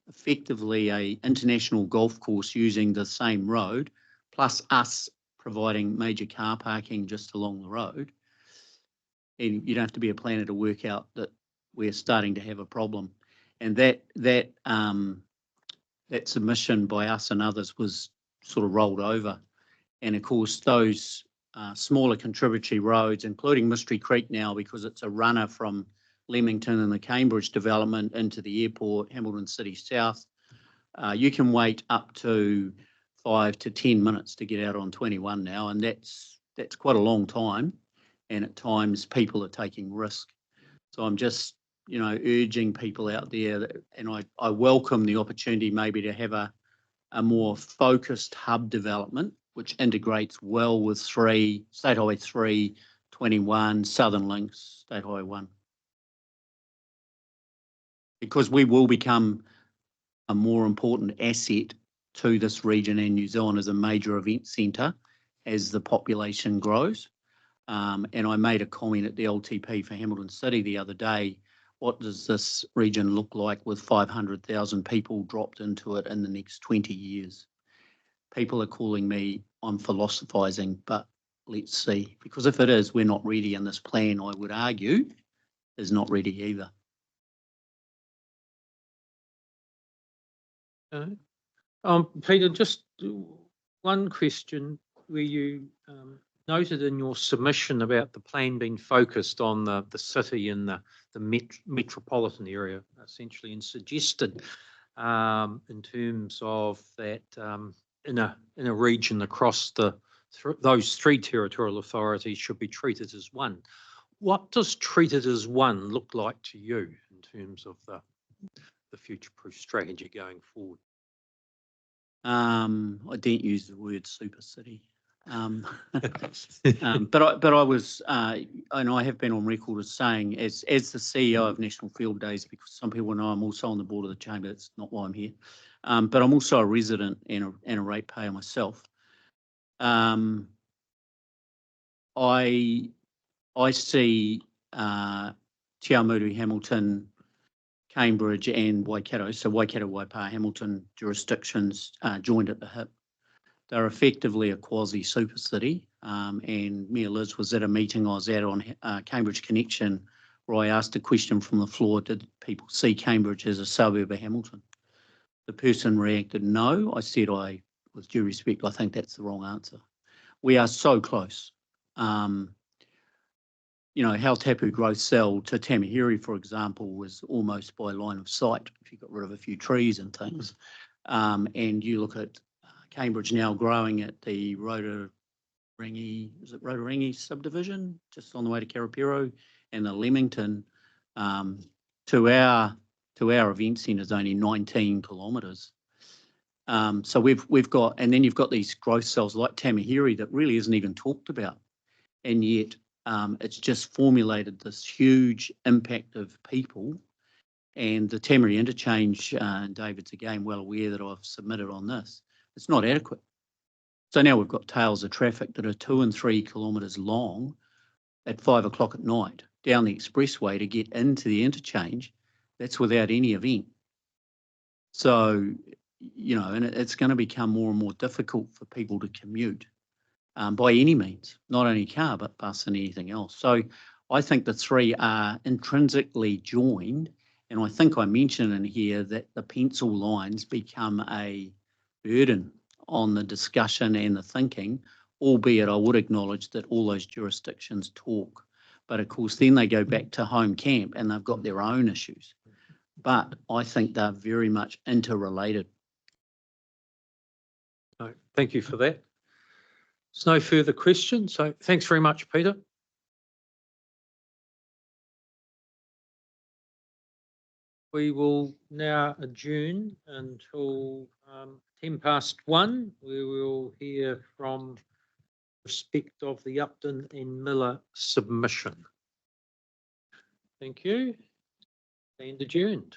effectively a international golf course using the same road, plus us providing major car parking just along the road. And you don't have to be a planner to work out that we're starting to have a problem. And that submission by us and others was sort of rolled over. And of course, those smaller contributory roads, including Mystery Creek now, because it's a runner from Leamington and the Cambridge development into the airport, Hamilton City South, you can wait up to 5 to 10 minutes to get out on 21 now, and that's quite a long time. And at times people are taking risk. So I'm just, you know, urging people out there, and I welcome the opportunity maybe to have a more focused hub development, which integrates well with State Highway 3, 21, Southern Links, State Highway 1. Because we will become a more important asset to this region and New Zealand as a major event centre as the population grows. And I made a comment at the LTP for Hamilton City the other day. What does this region look like with 500,000 people dropped into it in the next 20 years? People are calling me, I'm philosophising, but let's see. Because if it is, we're not ready, and this plan, I would argue, is not ready either. Peter, just one question where you noted in your submission about the plan being focused on the city and the metropolitan area, essentially, and suggested in terms of that in a region across those three territorial authorities should be treated as one. What does treated as one look like to you in terms of the future-proof strategy going forward? I didn't use the word super city. But I was, and I have been on record as saying, as the CEO of National Field Days, because some people know I'm also on the board of the Chamber, that's not why I'm here, but I'm also a resident and a ratepayer myself. I see Te Aomuru, Hamilton, Cambridge and Waikato, so Waikato, Waipa, Hamilton jurisdictions joined at the hip. They're effectively a quasi-super city, and me and Liz was at a meeting I was at on Cambridge Connection, where I asked a question from the floor, did people see Cambridge as a suburb of Hamilton? The person reacted no. I said, with due respect, I think that's the wrong answer. We are so close. You know, how Tapu Growth Cell to Tamahiri, for example, was almost by line of sight if you got rid of a few trees and things. And you look at Cambridge now growing at the Rotorangi subdivision, just on the way to Karapiro, and the Leamington to our event centre is only 19 kilometres. So we've got, and then you've got these growth cells like Tamahiri that really isn't even talked about. And yet it's just formulated this huge impact of people. And the Tamari interchange, and David's again well aware that I've submitted on this, it's not adequate. So now we've got tails of traffic that are 2 and 3 kilometres long at 5 o'clock at night down the expressway to get into the interchange. That's without any event. So, you know, and it's going to become more and more difficult for people to commute by any means, not only car, but bus and anything else. So I think the three are intrinsically joined. And I think I mentioned in here that the pencil lines become a burden on the discussion and the thinking, albeit I would acknowledge that all those jurisdictions talk. But of course, then they go back to home camp and they've got their own issues. But I think they're very much interrelated. No, thank you for that. There's no further questions. So thanks very much, Peter. We will now adjourn until 1:10. We will hear from respect of the Upton and Miller submission. Thank you. And adjourned.